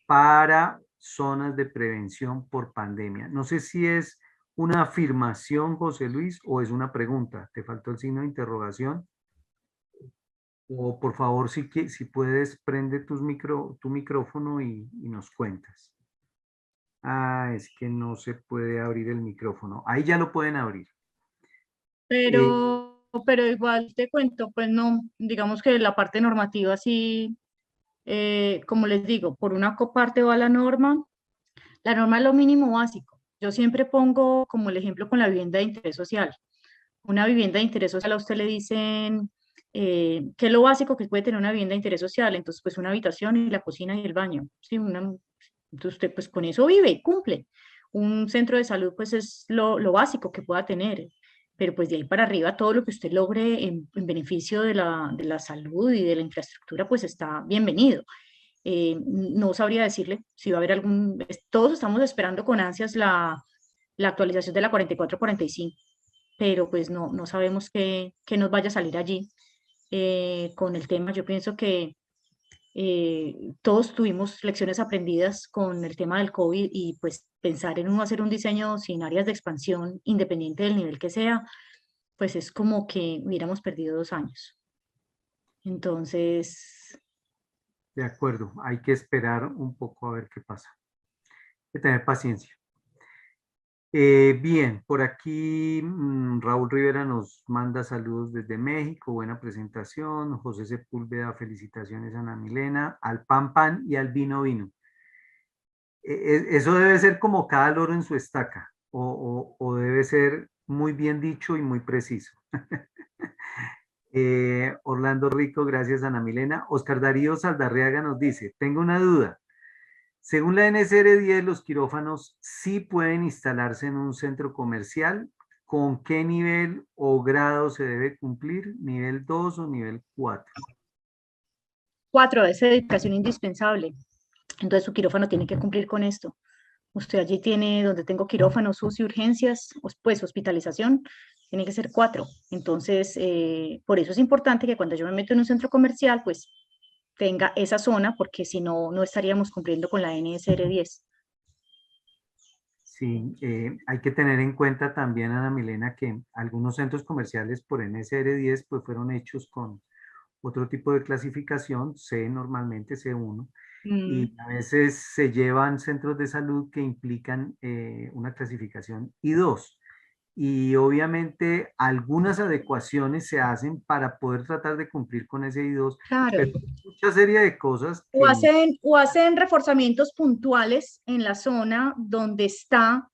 Speaker 1: para zonas de prevención por pandemia? No sé si es una afirmación, José Luis, o es una pregunta. ¿Te faltó el signo de interrogación? O por favor, si puedes, prende tu micrófono y nos cuentas. Ah, es que no se puede abrir el micrófono. Ahí ya lo pueden abrir. Eh,
Speaker 2: Pero igual te cuento, pues no, digamos que la parte normativa sí, como les digo, por una parte va la norma es lo mínimo básico. Yo siempre pongo como el ejemplo con la vivienda de interés social. Una vivienda de interés social a usted le dicen, ¿qué es lo básico que puede tener una vivienda de interés social? Entonces, pues una habitación y la cocina y el baño. Sí, entonces usted pues con eso vive y cumple. Un centro de salud pues es lo básico que pueda tener, pero pues de ahí para arriba todo lo que usted logre en beneficio de la salud y de la infraestructura pues está bienvenido. No sabría decirle si va a haber todos estamos esperando con ansias la actualización de la 44-45, pero pues no sabemos qué nos vaya a salir allí con el tema. Yo pienso que todos tuvimos lecciones aprendidas con el tema del COVID y pues pensar en uno hacer un diseño sin áreas de expansión, independiente del nivel que sea, pues es como que hubiéramos perdido 2 años. Entonces,
Speaker 1: de acuerdo, hay que esperar un poco a ver qué pasa. Hay que tener paciencia. Bien, por aquí Raúl Rivera nos manda saludos desde México, buena presentación. José Sepúlveda, felicitaciones a Ana Milena, al pan pan y al vino vino. Eso debe ser como cada loro en su estaca, o debe ser muy bien dicho y muy preciso. Orlando Rico, gracias Ana Milena. Oscar Darío Saldarriaga nos dice, tengo una duda. Según la NSR 10, los quirófanos sí pueden instalarse en un centro comercial. ¿Con qué nivel o grado se debe cumplir? ¿Nivel 2 o nivel 4?
Speaker 2: 4, es dedicación indispensable. Entonces su quirófano tiene que cumplir con esto. Usted allí tiene donde tengo quirófano, UCI, urgencias, pues hospitalización, tiene que ser 4. Entonces, por eso es importante que cuando yo me meto en un centro comercial, pues tenga esa zona, porque si no, no estaríamos cumpliendo con la NSR 10.
Speaker 1: Sí, hay que tener en cuenta también, Ana Milena, que algunos centros comerciales por NSR 10 pues fueron hechos con otro tipo de clasificación, C normalmente, C1,
Speaker 2: Mm,
Speaker 1: y a veces se llevan centros de salud que implican una clasificación I2. Y obviamente algunas adecuaciones se hacen para poder tratar de cumplir con ese I2,
Speaker 2: claro.
Speaker 1: pero hay mucha serie de cosas
Speaker 2: O
Speaker 1: que
Speaker 2: hacen reforzamientos puntuales en la zona donde está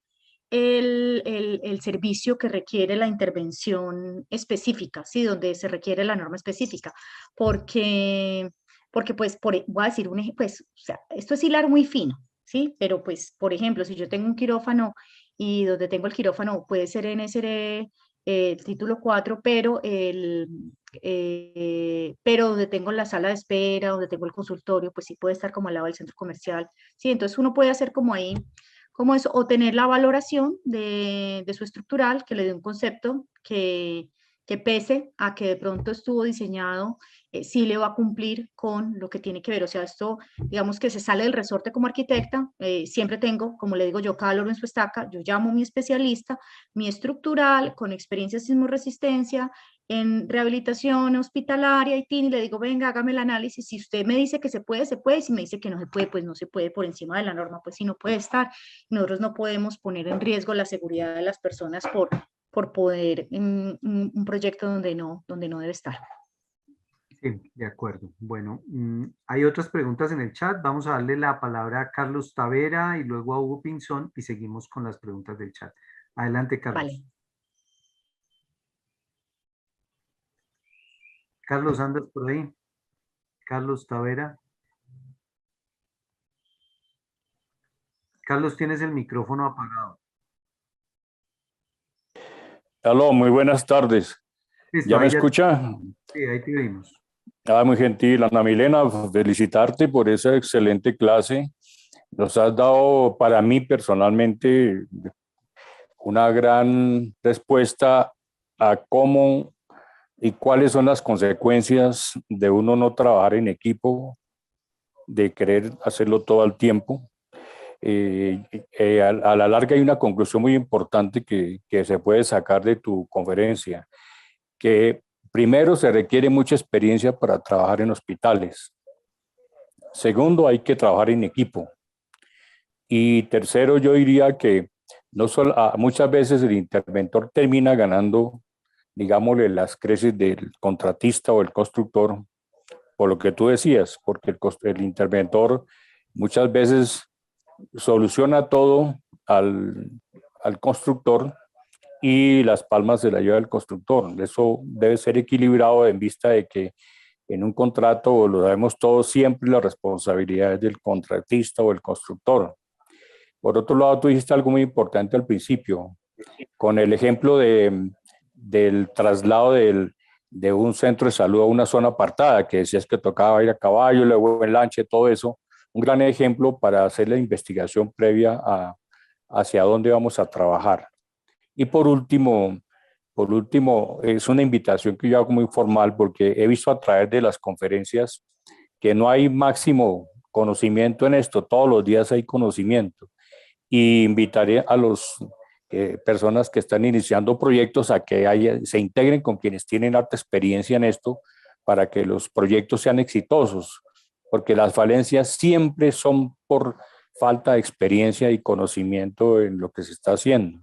Speaker 2: el servicio que requiere la intervención específica, ¿sí? Donde se requiere la norma específica. Porque, porque pues, voy a decir un ejemplo, pues, o sea, esto es hilar muy fino, ¿sí? Pero pues, por ejemplo, si yo tengo un quirófano y donde tengo el quirófano puede ser en ese título 4, pero donde tengo la sala de espera, donde tengo el consultorio, pues sí puede estar como al lado del centro comercial. Sí, entonces uno puede hacer como ahí, como eso, o tener la valoración de su estructural que le dé un concepto que pese a que de pronto estuvo diseñado, sí le va a cumplir con lo que tiene que ver. O sea, esto, digamos que se sale del resorte como arquitecta, siempre tengo, como le digo yo, cada loro en su estaca, yo llamo a mi especialista, mi estructural, con experiencia en sismoresistencia, en rehabilitación hospitalaria y TIN, y le digo, venga, hágame el análisis. Si usted me dice que se puede, se puede. Si me dice que no se puede, pues no se puede por encima de la norma, pues sí no puede estar. Nosotros no podemos poner en riesgo la seguridad de las personas por poder un proyecto donde no debe estar.
Speaker 1: sí, de acuerdo. Bueno, hay otras preguntas en el chat. Vamos a darle la palabra a Carlos Tavera y luego a Hugo Pinzón y seguimos con las preguntas del chat. Adelante,
Speaker 2: Vale.
Speaker 1: Carlos. Carlos, ¿andas por ahí? Carlos Tavera. Carlos, tienes el micrófono apagado.
Speaker 3: Aló, muy buenas tardes.
Speaker 1: Listo,
Speaker 3: ¿Ya me
Speaker 1: ahí ya,
Speaker 3: escucha?
Speaker 1: sí, ahí te oímos.
Speaker 3: Muy gentil, Ana Milena, felicitarte por esa excelente clase. Nos has dado, para mí personalmente, una gran respuesta a cómo y cuáles son las consecuencias de uno no trabajar en equipo, de querer hacerlo todo al tiempo. A la larga hay una conclusión muy importante que se puede sacar de tu conferencia, que primero se requiere mucha experiencia para trabajar en hospitales. Segundo, hay que trabajar en equipo. Y tercero, yo diría que no solo, muchas veces el interventor termina ganando, digámosle, las creces del contratista o el constructor, por lo que tú decías, porque el interventor muchas veces soluciona todo al, al constructor y las palmas se la lleva el constructor. Eso debe ser equilibrado en vista de que en un contrato, lo sabemos todos, siempre la responsabilidad es del contratista o el constructor. Por otro lado, tú dijiste algo muy importante al principio, con el ejemplo del traslado de un centro de salud a una zona apartada, que decías que tocaba ir a caballo, luego en lanche, todo eso. Un gran ejemplo para hacer la investigación previa hacia dónde vamos a trabajar. Y por último, es una invitación que yo hago muy formal porque he visto a través de las conferencias que no hay máximo conocimiento en esto, todos los días hay conocimiento. Y invitaré a las personas que están iniciando proyectos a que se integren con quienes tienen alta experiencia en esto para que los proyectos sean exitosos, porque las falencias siempre son por falta de experiencia y conocimiento en lo que se está haciendo.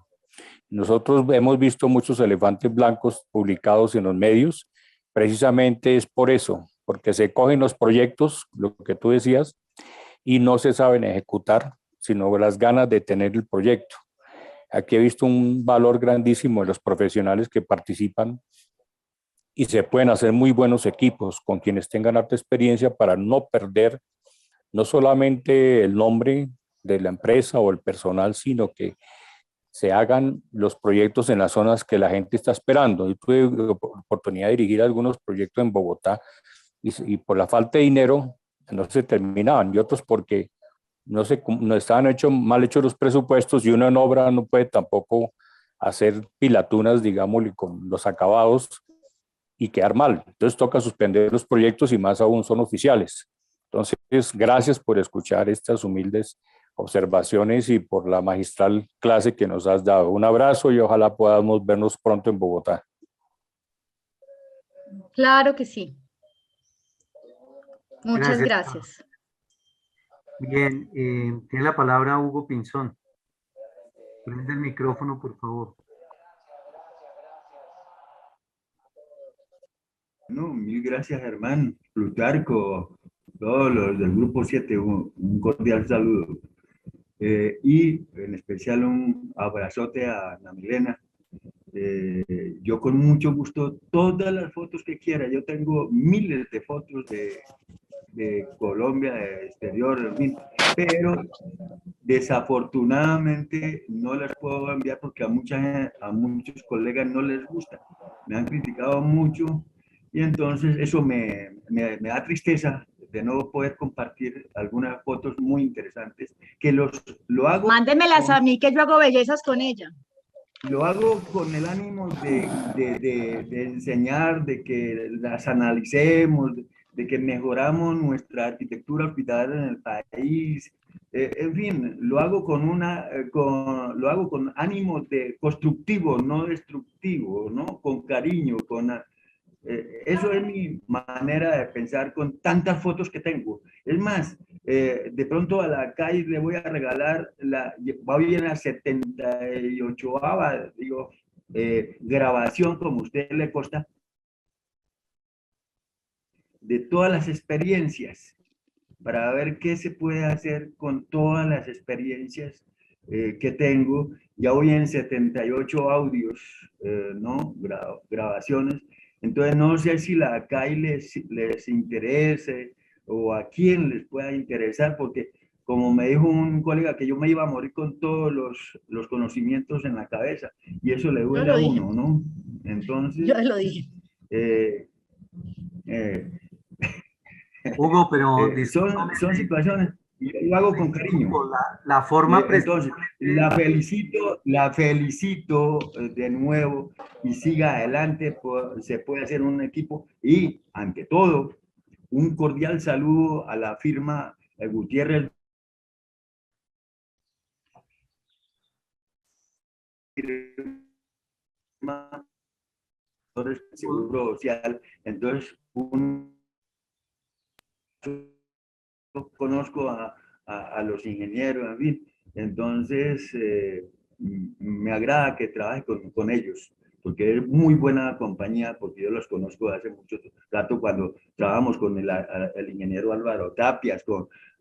Speaker 3: Nosotros hemos visto muchos elefantes blancos publicados en los medios, precisamente es por eso, porque se cogen los proyectos, lo que tú decías, y no se saben ejecutar, sino las ganas de tener el proyecto. Aquí he visto un valor grandísimo de los profesionales que participan y se pueden hacer muy buenos equipos con quienes tengan alta experiencia para no perder no solamente el nombre de la empresa o el personal, sino que se hagan los proyectos en las zonas que la gente está esperando. Yo tuve oportunidad de dirigir algunos proyectos en Bogotá y por la falta de dinero no se terminaban y otros porque no estaban mal hechos los presupuestos y uno en obra no puede tampoco hacer pilatunas, digamos, con los acabados y quedar mal. Entonces toca suspender los proyectos y más aún son oficiales. Entonces, gracias por escuchar estas humildes observaciones y por la magistral clase que nos has dado. Un abrazo y ojalá podamos vernos pronto en Bogotá.
Speaker 2: Claro que sí. Muchas
Speaker 1: Gracias.
Speaker 2: gracias.
Speaker 1: Bien, tiene la palabra Hugo Pinzón. Prende el micrófono, por favor.
Speaker 4: No, mil gracias, Germán, Plutarco, todos los del Grupo 7, un cordial saludo. Y en especial un abrazote a Ana Milena. Yo con mucho gusto, todas las fotos que quiera, yo tengo miles de fotos de Colombia, de exterior, en fin, pero desafortunadamente no las puedo enviar porque a muchos colegas no les gusta. Me han criticado mucho y entonces eso me da tristeza de no poder compartir algunas fotos muy interesantes que lo hago.
Speaker 2: Mándemelas a mí que yo hago bellezas con ella.
Speaker 4: Lo hago con el ánimo de enseñar, de que las analicemos, de que mejoramos nuestra arquitectura hospitalaria en el país. En fin, lo hago lo hago con ánimo de constructivo, no destructivo, ¿no? Con cariño, eso es mi manera de pensar con tantas fotos que tengo. Es más, de pronto a la calle le voy a regalar, voy en la 78ª, digo, grabación, como a usted le consta, de todas las experiencias, para ver qué se puede hacer con todas las experiencias que tengo. Ya voy en 78 audios, ¿no? Grabaciones. Entonces, no sé si la CAI les interese o a quién les pueda interesar, porque como me dijo un colega que yo me iba a morir con todos los conocimientos en la cabeza, y eso le duele a uno, ¿no? Entonces,
Speaker 2: yo lo dije.
Speaker 1: Hugo, pero
Speaker 4: son situaciones, y lo hago con cariño.
Speaker 1: La forma
Speaker 4: Entonces, la felicito de nuevo y siga adelante, se puede hacer un equipo y, ante todo, un cordial saludo a la firma Gutiérrez Seguro Social. Entonces, conozco a los ingenieros, en fin. Entonces, me agrada que trabaje con ellos, porque es muy buena compañía, porque yo los conozco hace mucho rato cuando trabajamos con el ingeniero Álvaro Tapias,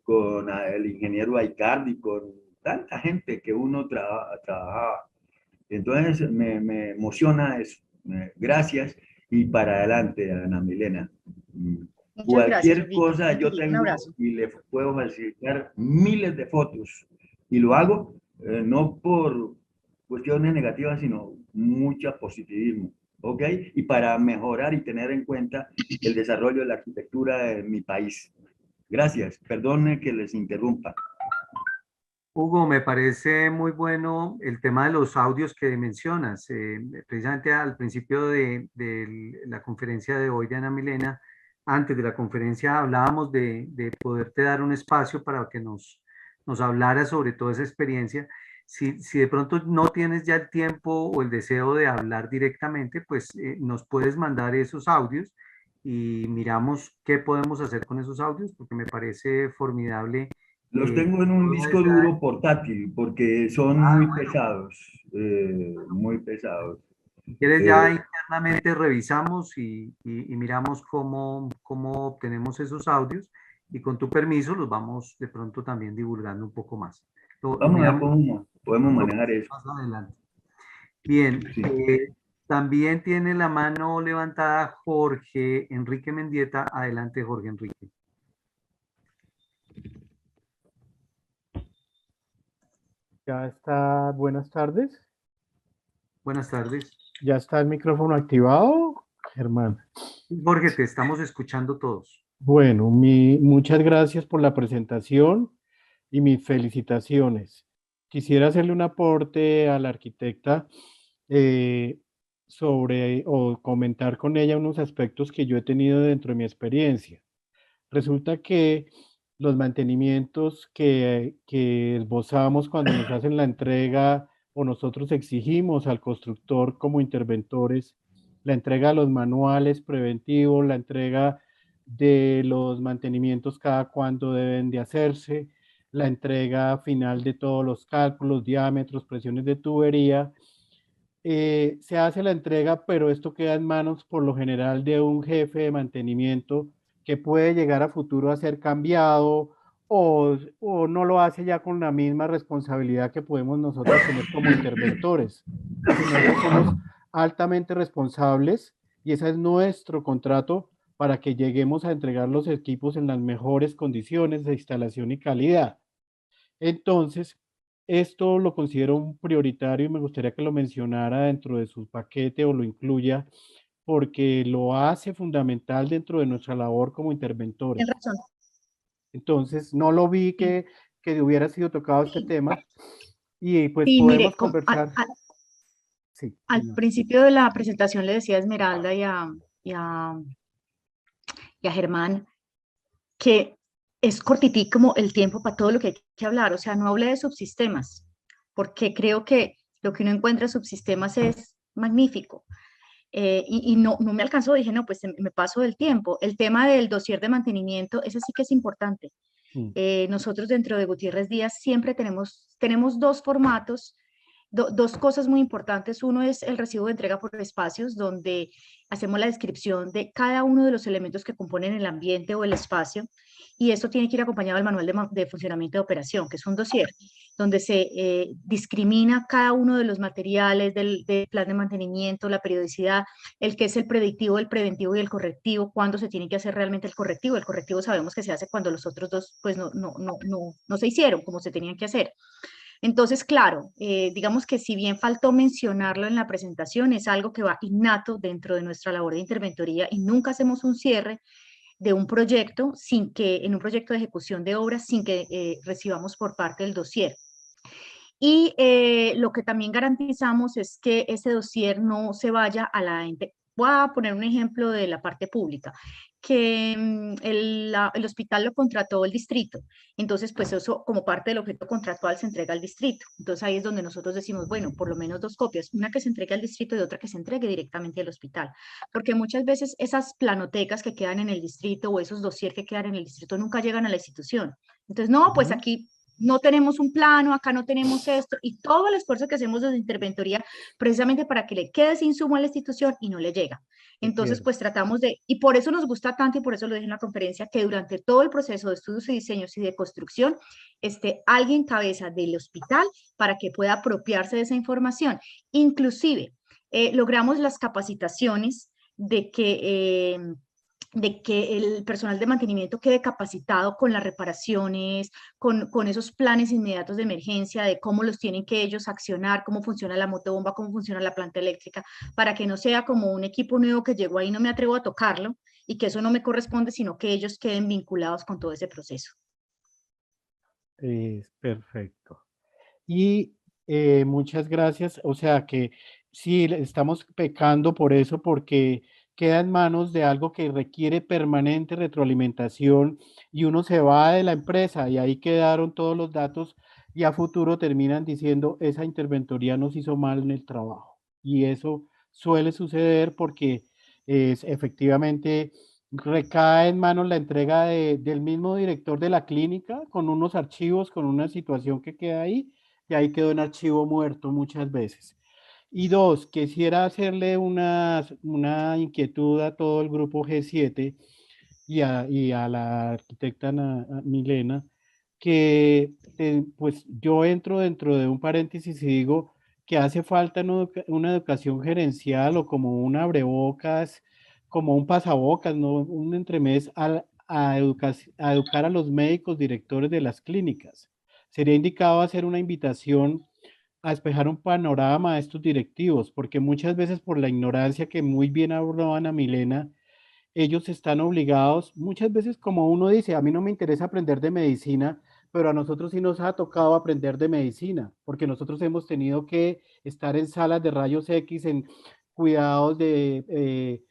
Speaker 4: con el ingeniero Aicardi, con tanta gente que uno trabajaba. Entonces, me emociona eso. Gracias y para adelante, Ana Milena.
Speaker 2: Muchas gracias,
Speaker 4: Cualquier
Speaker 2: Huguito.
Speaker 4: cosa yo
Speaker 2: Un
Speaker 4: tengo
Speaker 2: abrazo.
Speaker 4: y le puedo facilitar miles de fotos. Y lo hago no por cuestiones negativas, sino mucho positivismo. ¿Ok? Y para mejorar y tener en cuenta el desarrollo de la arquitectura en mi país. Gracias. Perdone que les interrumpa.
Speaker 1: Hugo, me parece muy bueno el tema de los audios que mencionas. Precisamente al principio de la conferencia de hoy de Ana Milena, antes de la conferencia hablábamos de poderte dar un espacio para que nos hablara sobre toda esa experiencia. Si de pronto no tienes ya el tiempo o el deseo de hablar directamente, pues nos puedes mandar esos audios y miramos qué podemos hacer con esos audios, porque me parece formidable.
Speaker 4: Los tengo en un
Speaker 1: Toda
Speaker 4: disco
Speaker 1: esa-
Speaker 4: duro portátil porque son muy pesados, muy pesados.
Speaker 1: Si quieres, ya
Speaker 4: Eh,
Speaker 1: internamente revisamos y miramos cómo obtenemos esos audios y con tu permiso los vamos de pronto también divulgando un poco más. Lo
Speaker 4: Vamos a ver
Speaker 1: miramos
Speaker 4: cómo podemos
Speaker 1: un poco
Speaker 4: manejar eso.
Speaker 1: más adelante. Bien,
Speaker 4: Sí.
Speaker 1: también tiene la mano levantada Jorge Enrique Mendieta. Adelante, Jorge Enrique.
Speaker 5: Ya está, buenas tardes.
Speaker 1: Buenas tardes.
Speaker 5: ¿Ya está el micrófono activado, Germán?
Speaker 1: Jorge, te estamos escuchando todos.
Speaker 5: Bueno, muchas gracias por la presentación y mis felicitaciones. Quisiera hacerle un aporte a la arquitecta sobre o comentar con ella unos aspectos que yo he tenido dentro de mi experiencia. Resulta que los mantenimientos que esbozamos cuando nos hacen la entrega o nosotros exigimos al constructor como interventores, la entrega de los manuales preventivos, la entrega de los mantenimientos cada cuándo deben de hacerse, la entrega final de todos los cálculos, diámetros, presiones de tubería. Se hace la entrega, pero esto queda en manos por lo general de un jefe de mantenimiento que puede llegar a futuro a ser cambiado o no lo hace ya con la misma responsabilidad que podemos nosotros tener como interventores. Entonces nosotros somos altamente responsables y ese es nuestro contrato para que lleguemos a entregar los equipos en las mejores condiciones de instalación y calidad. Entonces, esto lo considero un prioritario y me gustaría que lo mencionara dentro de su paquete o lo incluya porque lo hace fundamental dentro de nuestra labor como interventores.
Speaker 2: Tienes razón.
Speaker 5: Entonces, no lo vi
Speaker 2: Sí,
Speaker 5: que hubiera sido tocado este tema y pues
Speaker 2: sí, mire,
Speaker 5: podemos conversar. Sí,
Speaker 2: al
Speaker 5: señor.
Speaker 2: principio de la presentación le decía a Esmeralda y a, y a Germán que es cortitico como el tiempo para todo lo que hay que hablar. O sea, no hablé de subsistemas, porque creo que lo que uno encuentra en subsistemas es magnífico. Y no me alcanzó, dije, no, pues me paso del tiempo. El tema del dossier de mantenimiento, ese sí que es importante.
Speaker 5: Mm.
Speaker 2: Nosotros dentro de Gutiérrez Díaz siempre tenemos dos formatos, dos cosas muy importantes. Uno es el recibo de entrega por espacios, donde hacemos la descripción de cada uno de los elementos que componen el ambiente o el espacio, y esto tiene que ir acompañado del manual de funcionamiento de operación, que es un dossier, donde se discrimina cada uno de los materiales del plan de mantenimiento, la periodicidad, el que es el predictivo, el preventivo y el correctivo, cuándo se tiene que hacer realmente el correctivo. El correctivo sabemos que se hace cuando los otros dos pues no se hicieron como se tenían que hacer. Entonces, claro, digamos que si bien faltó mencionarlo en la presentación, es algo que va innato dentro de nuestra labor de interventoría y nunca hacemos un cierre de un proyecto en un proyecto de ejecución de obras, sin que recibamos por parte del dossier. Y lo que también garantizamos es que ese dossier no se vaya a la... Voy a poner un ejemplo de la parte pública, que el hospital lo contrató el distrito. Entonces, pues eso como parte del objeto contractual se entrega al distrito. Entonces ahí es donde nosotros decimos, bueno, por lo menos dos copias, una que se entregue al distrito y otra que se entregue directamente al hospital. Porque muchas veces esas planotecas que quedan en el distrito o esos dossier que quedan en el distrito nunca llegan a la institución. Entonces, no, pues aquí no tenemos un plano, acá no tenemos esto, y todo el esfuerzo que hacemos desde interventoría precisamente para que le quede ese insumo a la institución y no le llega. Entonces, pues tratamos y por eso nos gusta tanto, y por eso lo dije en la conferencia, que durante todo el proceso de estudios y diseños y de construcción, esté alguien cabeza del hospital para que pueda apropiarse de esa información. Inclusive, logramos las capacitaciones de que el personal de mantenimiento quede capacitado con las reparaciones, con esos planes inmediatos de emergencia, de cómo los tienen que ellos accionar, cómo funciona la motobomba, cómo funciona la planta eléctrica, para que no sea como un equipo nuevo que llegó ahí y no me atrevo a tocarlo, y que eso no me corresponde, sino que ellos queden vinculados con todo ese proceso.
Speaker 5: Es perfecto. Y muchas gracias. O sea que sí, estamos pecando por eso, porque queda en manos de algo que requiere permanente retroalimentación y uno se va de la empresa y ahí quedaron todos los datos y a futuro terminan diciendo esa interventoría nos hizo mal en el trabajo. Y eso suele suceder porque efectivamente recae en manos la entrega del mismo director de la clínica con unos archivos, con una situación que queda ahí y ahí quedó en archivo muerto muchas veces. Y dos, quisiera hacerle una inquietud a todo el grupo G7 y a la arquitecta Milena, que pues yo entro dentro de un paréntesis y digo que hace falta una educación gerencial o como un abrebocas, como un pasabocas, ¿no? Un entremés a educar a los médicos directores de las clínicas. Sería indicado hacer una invitación a despejar un panorama a estos directivos, porque muchas veces por la ignorancia que muy bien habló Ana Milena, ellos están obligados, muchas veces como uno dice, a mí no me interesa aprender de medicina, pero a nosotros sí nos ha tocado aprender de medicina, porque nosotros hemos tenido que estar en salas de rayos X, en cuidados de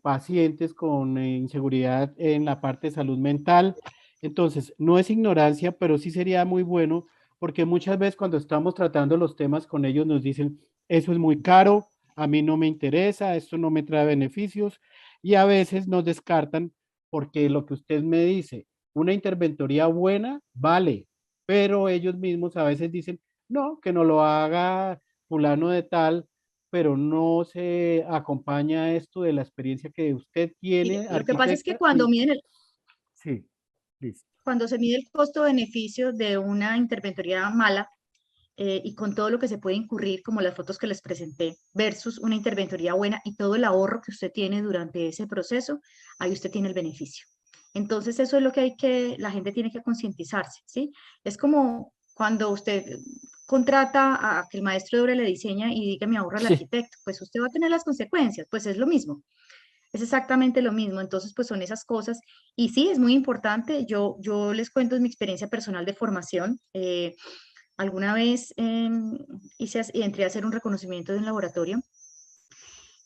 Speaker 5: pacientes con inseguridad en la parte de salud mental, Entonces, no es ignorancia, pero sí sería muy bueno, porque muchas veces cuando estamos tratando los temas con ellos nos dicen, eso es muy caro, a mí no me interesa, esto no me trae beneficios, y a veces nos descartan porque lo que usted me dice, una interventoría buena, vale, pero ellos mismos a veces dicen, no, que no lo haga fulano de tal, pero no se acompaña esto de la experiencia que usted
Speaker 2: Mire,
Speaker 5: tiene,
Speaker 2: lo que pasa es que
Speaker 5: arquitecta, y sí, listo.
Speaker 2: cuando se mide el costo-beneficio de una interventoría mala, y con todo lo que se puede incurrir, como las fotos que les presenté, versus una interventoría buena y todo el ahorro que usted tiene durante ese proceso, ahí usted tiene el beneficio. Entonces, eso es lo que la gente tiene que concientizarse, ¿sí? Es como cuando usted contrata a que el maestro de obra le diseña y diga, me ahorra al
Speaker 5: Sí.
Speaker 2: arquitecto, pues usted va a tener las consecuencias, pues es lo mismo. Es exactamente lo mismo, entonces pues son esas cosas. Y sí, es muy importante, yo les cuento mi experiencia personal de formación. Alguna vez entré a hacer un reconocimiento de un laboratorio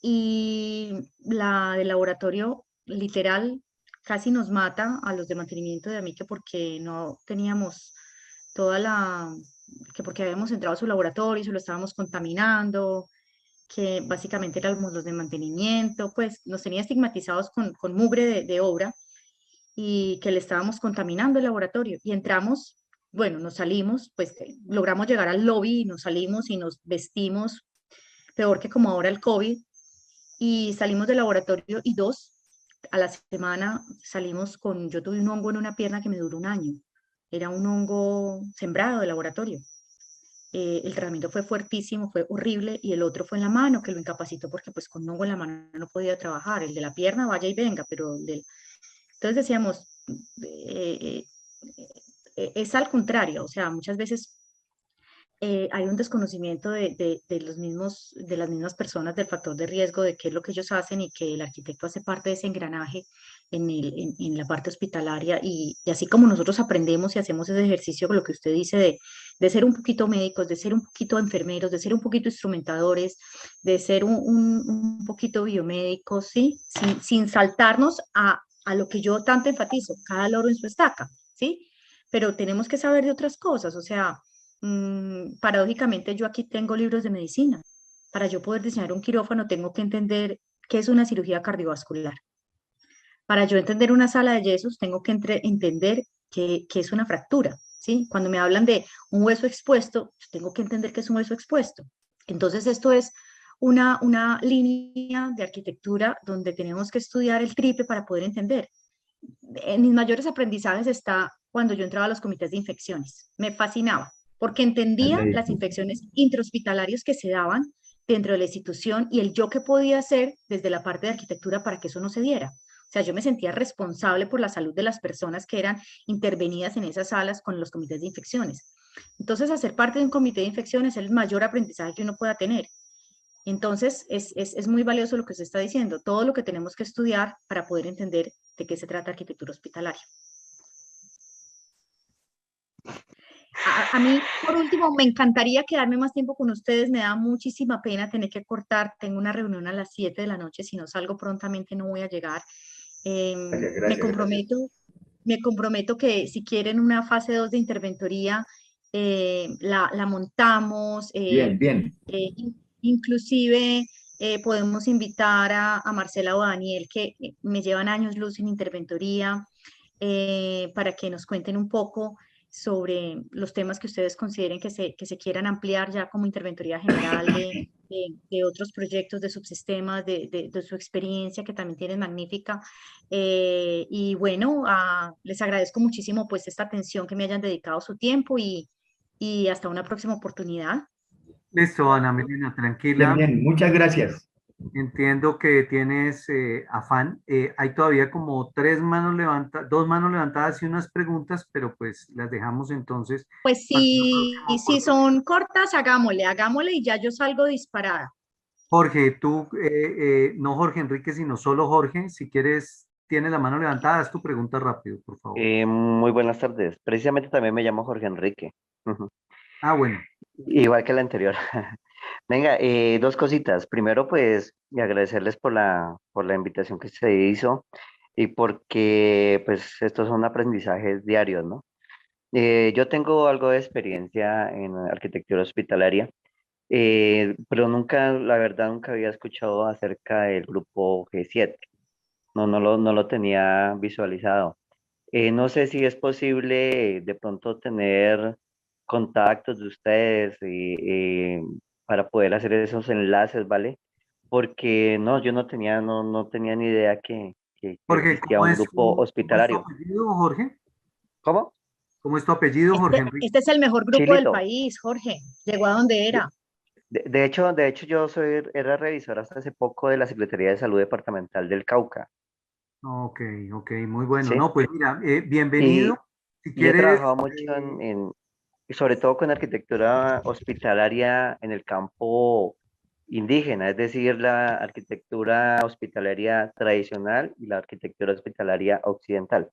Speaker 2: y la del laboratorio literal casi nos mata a los de mantenimiento de Amique porque no teníamos toda que porque habíamos entrado a su laboratorio y se lo estábamos contaminando, que básicamente éramos los de mantenimiento, pues nos tenía estigmatizados con mugre de obra y que le estábamos contaminando el laboratorio. Y entramos, bueno, nos salimos, pues logramos llegar al lobby y nos salimos y nos vestimos, peor que como ahora el COVID, y salimos del laboratorio y a la semana salimos yo tuve un hongo en una pierna que me duró un año. Era un hongo sembrado de laboratorio. El tratamiento fue fuertísimo, fue horrible, y el otro fue en la mano, que lo incapacitó porque pues con un hongo en la mano no podía trabajar. El de la pierna vaya y venga, pero entonces decíamos, eh, es al contrario, o sea, muchas veces hay un desconocimiento de las mismas personas del factor de riesgo, de qué es lo que ellos hacen y que el arquitecto hace parte de ese engranaje en la parte hospitalaria y así como nosotros aprendemos y hacemos ese ejercicio, con lo que usted dice de ser un poquito médicos, de ser un poquito enfermeros, de ser un poquito instrumentadores, de ser un poquito biomédicos, ¿sí? Sin saltarnos a lo que yo tanto enfatizo, cada loro en su estaca, ¿sí? Pero tenemos que saber de otras cosas, o sea, paradójicamente yo aquí tengo libros de medicina. Para yo poder diseñar un quirófano tengo que entender qué es una cirugía cardiovascular. Para yo entender una sala de yesos tengo que entender qué es una fractura, ¿sí? Cuando me hablan de un hueso expuesto, tengo que entender qué es un hueso expuesto. Entonces esto es una línea de arquitectura donde tenemos que estudiar el triple para poder entender. En mis mayores aprendizajes está cuando yo entraba a los comités de infecciones. Me fascinaba porque entendía las infecciones intrahospitalarias que se daban dentro de la institución y el yo que podía hacer desde la parte de arquitectura para que eso no se diera. O sea, yo me sentía responsable por la salud de las personas que eran intervenidas en esas salas con los comités de infecciones. Entonces, hacer parte de un comité de infecciones es el mayor aprendizaje que uno pueda tener. Entonces, es muy valioso lo que se está diciendo, todo lo que tenemos que estudiar para poder entender de qué se trata arquitectura hospitalaria. A mí, por último, me encantaría quedarme más tiempo con ustedes, me da muchísima pena tener que cortar, tengo una reunión a las 7 de la noche, si no salgo prontamente no voy a llegar. Me comprometo que si quieren una fase 2 de interventoría, la montamos,
Speaker 4: Bien, bien.
Speaker 2: inclusive podemos invitar a Marcela o a Daniel, que me llevan años luz en interventoría, para que nos cuenten un poco sobre los temas que ustedes consideren que se quieran ampliar ya como interventoría general de otros proyectos, de subsistemas, de su experiencia que también tienen magnífica. Y bueno, les agradezco muchísimo pues esta atención que me hayan dedicado su tiempo y hasta una próxima oportunidad.
Speaker 1: Listo, Ana Milena,
Speaker 4: Bien,
Speaker 1: tranquila.
Speaker 4: bien. Muchas gracias.
Speaker 1: Entiendo que tienes afán. Hay todavía como dos manos levantadas y unas preguntas, pero pues las dejamos entonces
Speaker 2: Pues
Speaker 1: para la próxima
Speaker 2: si
Speaker 1: oportunidad.
Speaker 2: son cortas, hagámosle y ya yo salgo disparada.
Speaker 1: Jorge, tú, no Jorge Enrique, sino solo Jorge, si quieres, tienes la mano levantada, haz tu pregunta rápido, por favor.
Speaker 6: Muy buenas tardes. Precisamente también me llamo Jorge Enrique. Ujú.
Speaker 1: Ah, bueno,
Speaker 6: Igual que la anterior. Venga, dos cositas. Primero, pues, y agradecerles por la invitación que se hizo. y porque pues estos son aprendizajes diarios, ¿no? Yo tengo algo de experiencia en arquitectura hospitalaria, pero nunca, la verdad, nunca había escuchado acerca del grupo G7. No lo tenía visualizado. No sé si es posible de pronto tener contactos de ustedes para poder hacer esos enlaces, ¿vale? Porque no, yo no tenía ni idea que
Speaker 1: Jorge,
Speaker 6: existía un grupo
Speaker 1: cómo es tu
Speaker 6: hospitalario.
Speaker 1: apellido, Jorge?
Speaker 6: ¿Cómo?
Speaker 1: ¿Cómo es tu apellido, Jorge
Speaker 2: Este,
Speaker 1: Enrique?
Speaker 2: este es el mejor grupo del
Speaker 6: Chilito.
Speaker 2: país, Jorge. Llegó a donde era.
Speaker 6: De hecho, era revisor hasta hace poco de la Secretaría de Salud Departamental del Cauca,
Speaker 1: Ok, ok, muy bueno.
Speaker 6: ¿sí?
Speaker 1: No, pues mira, bienvenido.
Speaker 6: Y,
Speaker 1: Si
Speaker 6: y he
Speaker 1: quieres,
Speaker 6: trabajado mucho y sobre todo con arquitectura hospitalaria en el campo indígena, es decir, la arquitectura hospitalaria tradicional y la arquitectura hospitalaria occidental.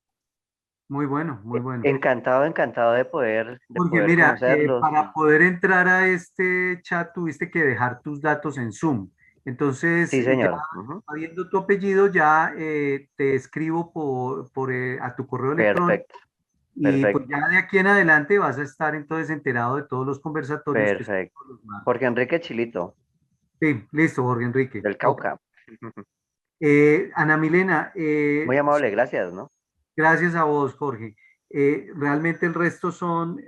Speaker 1: muy bueno, muy bueno.
Speaker 6: Encantado de
Speaker 1: Jorge,
Speaker 6: poder
Speaker 1: mira,
Speaker 6: conocerlos.
Speaker 1: para poder entrar a este chat tuviste que dejar tus datos en Zoom. Entonces,
Speaker 6: Sí,
Speaker 1: ya
Speaker 6: señor. Ujú.
Speaker 1: sabiendo tu apellido, ya te escribo a tu correo electrónico
Speaker 6: Perfecto,
Speaker 1: y pues
Speaker 6: perfecto,
Speaker 1: ya de aquí en adelante vas a estar entonces enterado de todos los conversatorios que son
Speaker 6: perfecto.
Speaker 1: todos los martes.
Speaker 6: Jorge Enrique Chilito,
Speaker 1: Sí, listo, Jorge Enrique.
Speaker 6: del
Speaker 1: Ok.
Speaker 6: Cauca.
Speaker 1: Ana Milena,
Speaker 6: Muy amable, gracias, ¿no?
Speaker 1: gracias a vos, Jorge. Realmente el resto son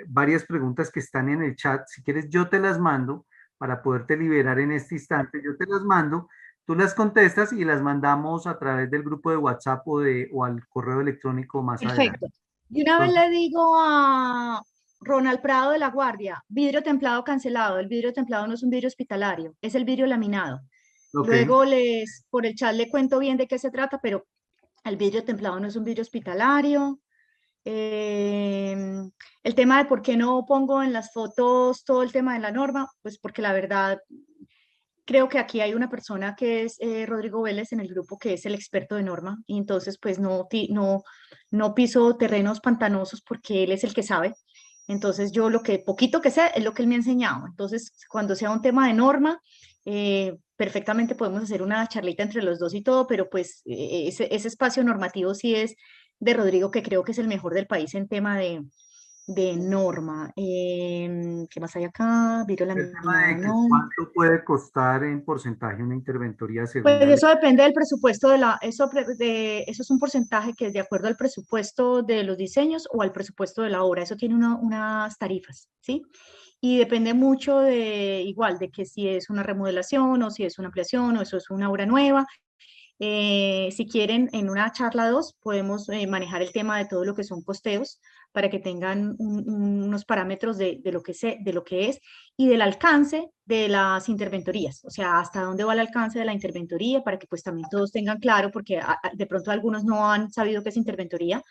Speaker 1: varias preguntas que están en el chat. Si quieres, yo te las mando para poderte liberar en este instante. Yo te las mando, tú las contestas y las mandamos a través del grupo de WhatsApp o al correo electrónico más adelante.
Speaker 2: Perfecto. Y una vez
Speaker 1: Entonces,
Speaker 2: le digo a Ronald Prado de La Guardia, vidrio templado cancelado. El vidrio templado no es un vidrio hospitalario, es el vidrio laminado.
Speaker 1: ok,
Speaker 2: Luego por el chat le cuento bien de qué se trata, pero el vidrio templado no es un vidrio hospitalario. El tema de por qué no pongo en las fotos todo el tema de la norma, pues porque la verdad creo que aquí hay una persona que es Rodrigo Vélez en el grupo que es el experto de norma y entonces pues no piso terrenos pantanosos porque él es el que sabe. Entonces yo lo que poquito que sé es lo que él me ha enseñado. Entonces cuando sea un tema de norma, perfectamente podemos hacer una charlita entre los dos y todo, pero pues ese espacio normativo sí es de Rodrigo, que creo que es el mejor del país en tema de norma. ¿Qué más hay acá? Vidrio
Speaker 1: el tema
Speaker 2: laminado,
Speaker 1: de que
Speaker 2: no.
Speaker 1: cuánto puede costar en porcentaje una interventoría según
Speaker 2: Pues
Speaker 1: la ley.
Speaker 2: eso depende del presupuesto eso es un porcentaje que es de acuerdo al presupuesto de los diseños o al presupuesto de la obra. Eso tiene unas tarifas, ¿sí? Y depende mucho igual, de que si es una remodelación o si es una ampliación o eso es una obra nueva. Si quieren, en una charla 2 podemos manejar el tema de todo lo que son costeos para que tengan unos parámetros de lo que es y del alcance de las interventorías, o sea, hasta dónde va el alcance de la interventoría para que pues también todos tengan claro, porque de pronto algunos no han sabido qué es interventoría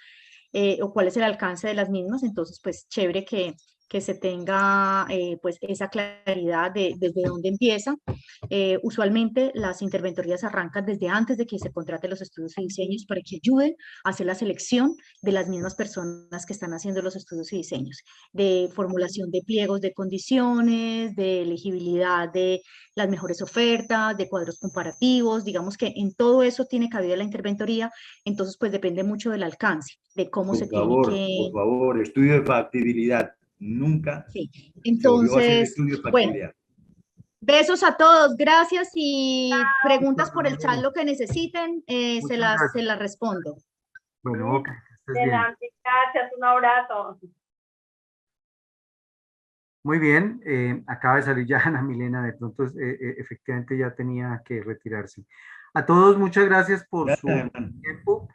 Speaker 2: o cuál es el alcance de las mismas. Entonces, pues chévere que se tenga pues esa claridad de desde dónde empieza. Usualmente las interventorías arrancan desde antes de que se contraten los estudios y diseños para que ayuden a hacer la selección de las mismas personas que están haciendo los estudios y diseños, de formulación de pliegos de condiciones, de elegibilidad de las mejores ofertas, de cuadros comparativos. Digamos que en todo eso tiene cabida la interventoría. Entonces pues depende mucho del alcance, de cómo se tiene
Speaker 4: Por
Speaker 2: que...
Speaker 4: favor, estudio de factibilidad. Nunca
Speaker 2: Sí.
Speaker 4: se volvió a hacer
Speaker 2: Entonces,
Speaker 4: estudio de
Speaker 2: bueno,
Speaker 4: factibilidad.
Speaker 2: besos a todos, gracias y preguntas
Speaker 1: Hasta
Speaker 2: por el chat,
Speaker 1: luego.
Speaker 2: lo que necesiten,
Speaker 1: Muchas
Speaker 2: se
Speaker 1: gracias.
Speaker 2: las respondo.
Speaker 1: Bueno, ok, que estés bien.
Speaker 7: Adelante, gracias, un abrazo.
Speaker 1: Muy bien, acaba de salir ya Ana Milena, de pronto efectivamente ya tenía que retirarse. A todos, muchas gracias por
Speaker 4: Gracias,
Speaker 1: su
Speaker 4: hermano.
Speaker 1: tiempo.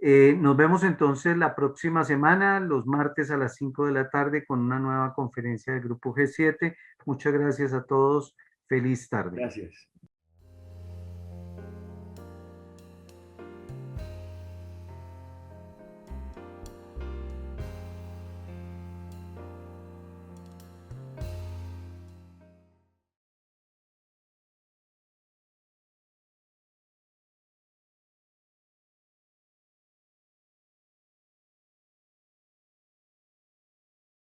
Speaker 1: Nos vemos entonces la próxima semana, los martes a las 5 de la tarde, con una nueva conferencia del Grupo G7. Muchas gracias a todos. Feliz tarde.
Speaker 4: Gracias.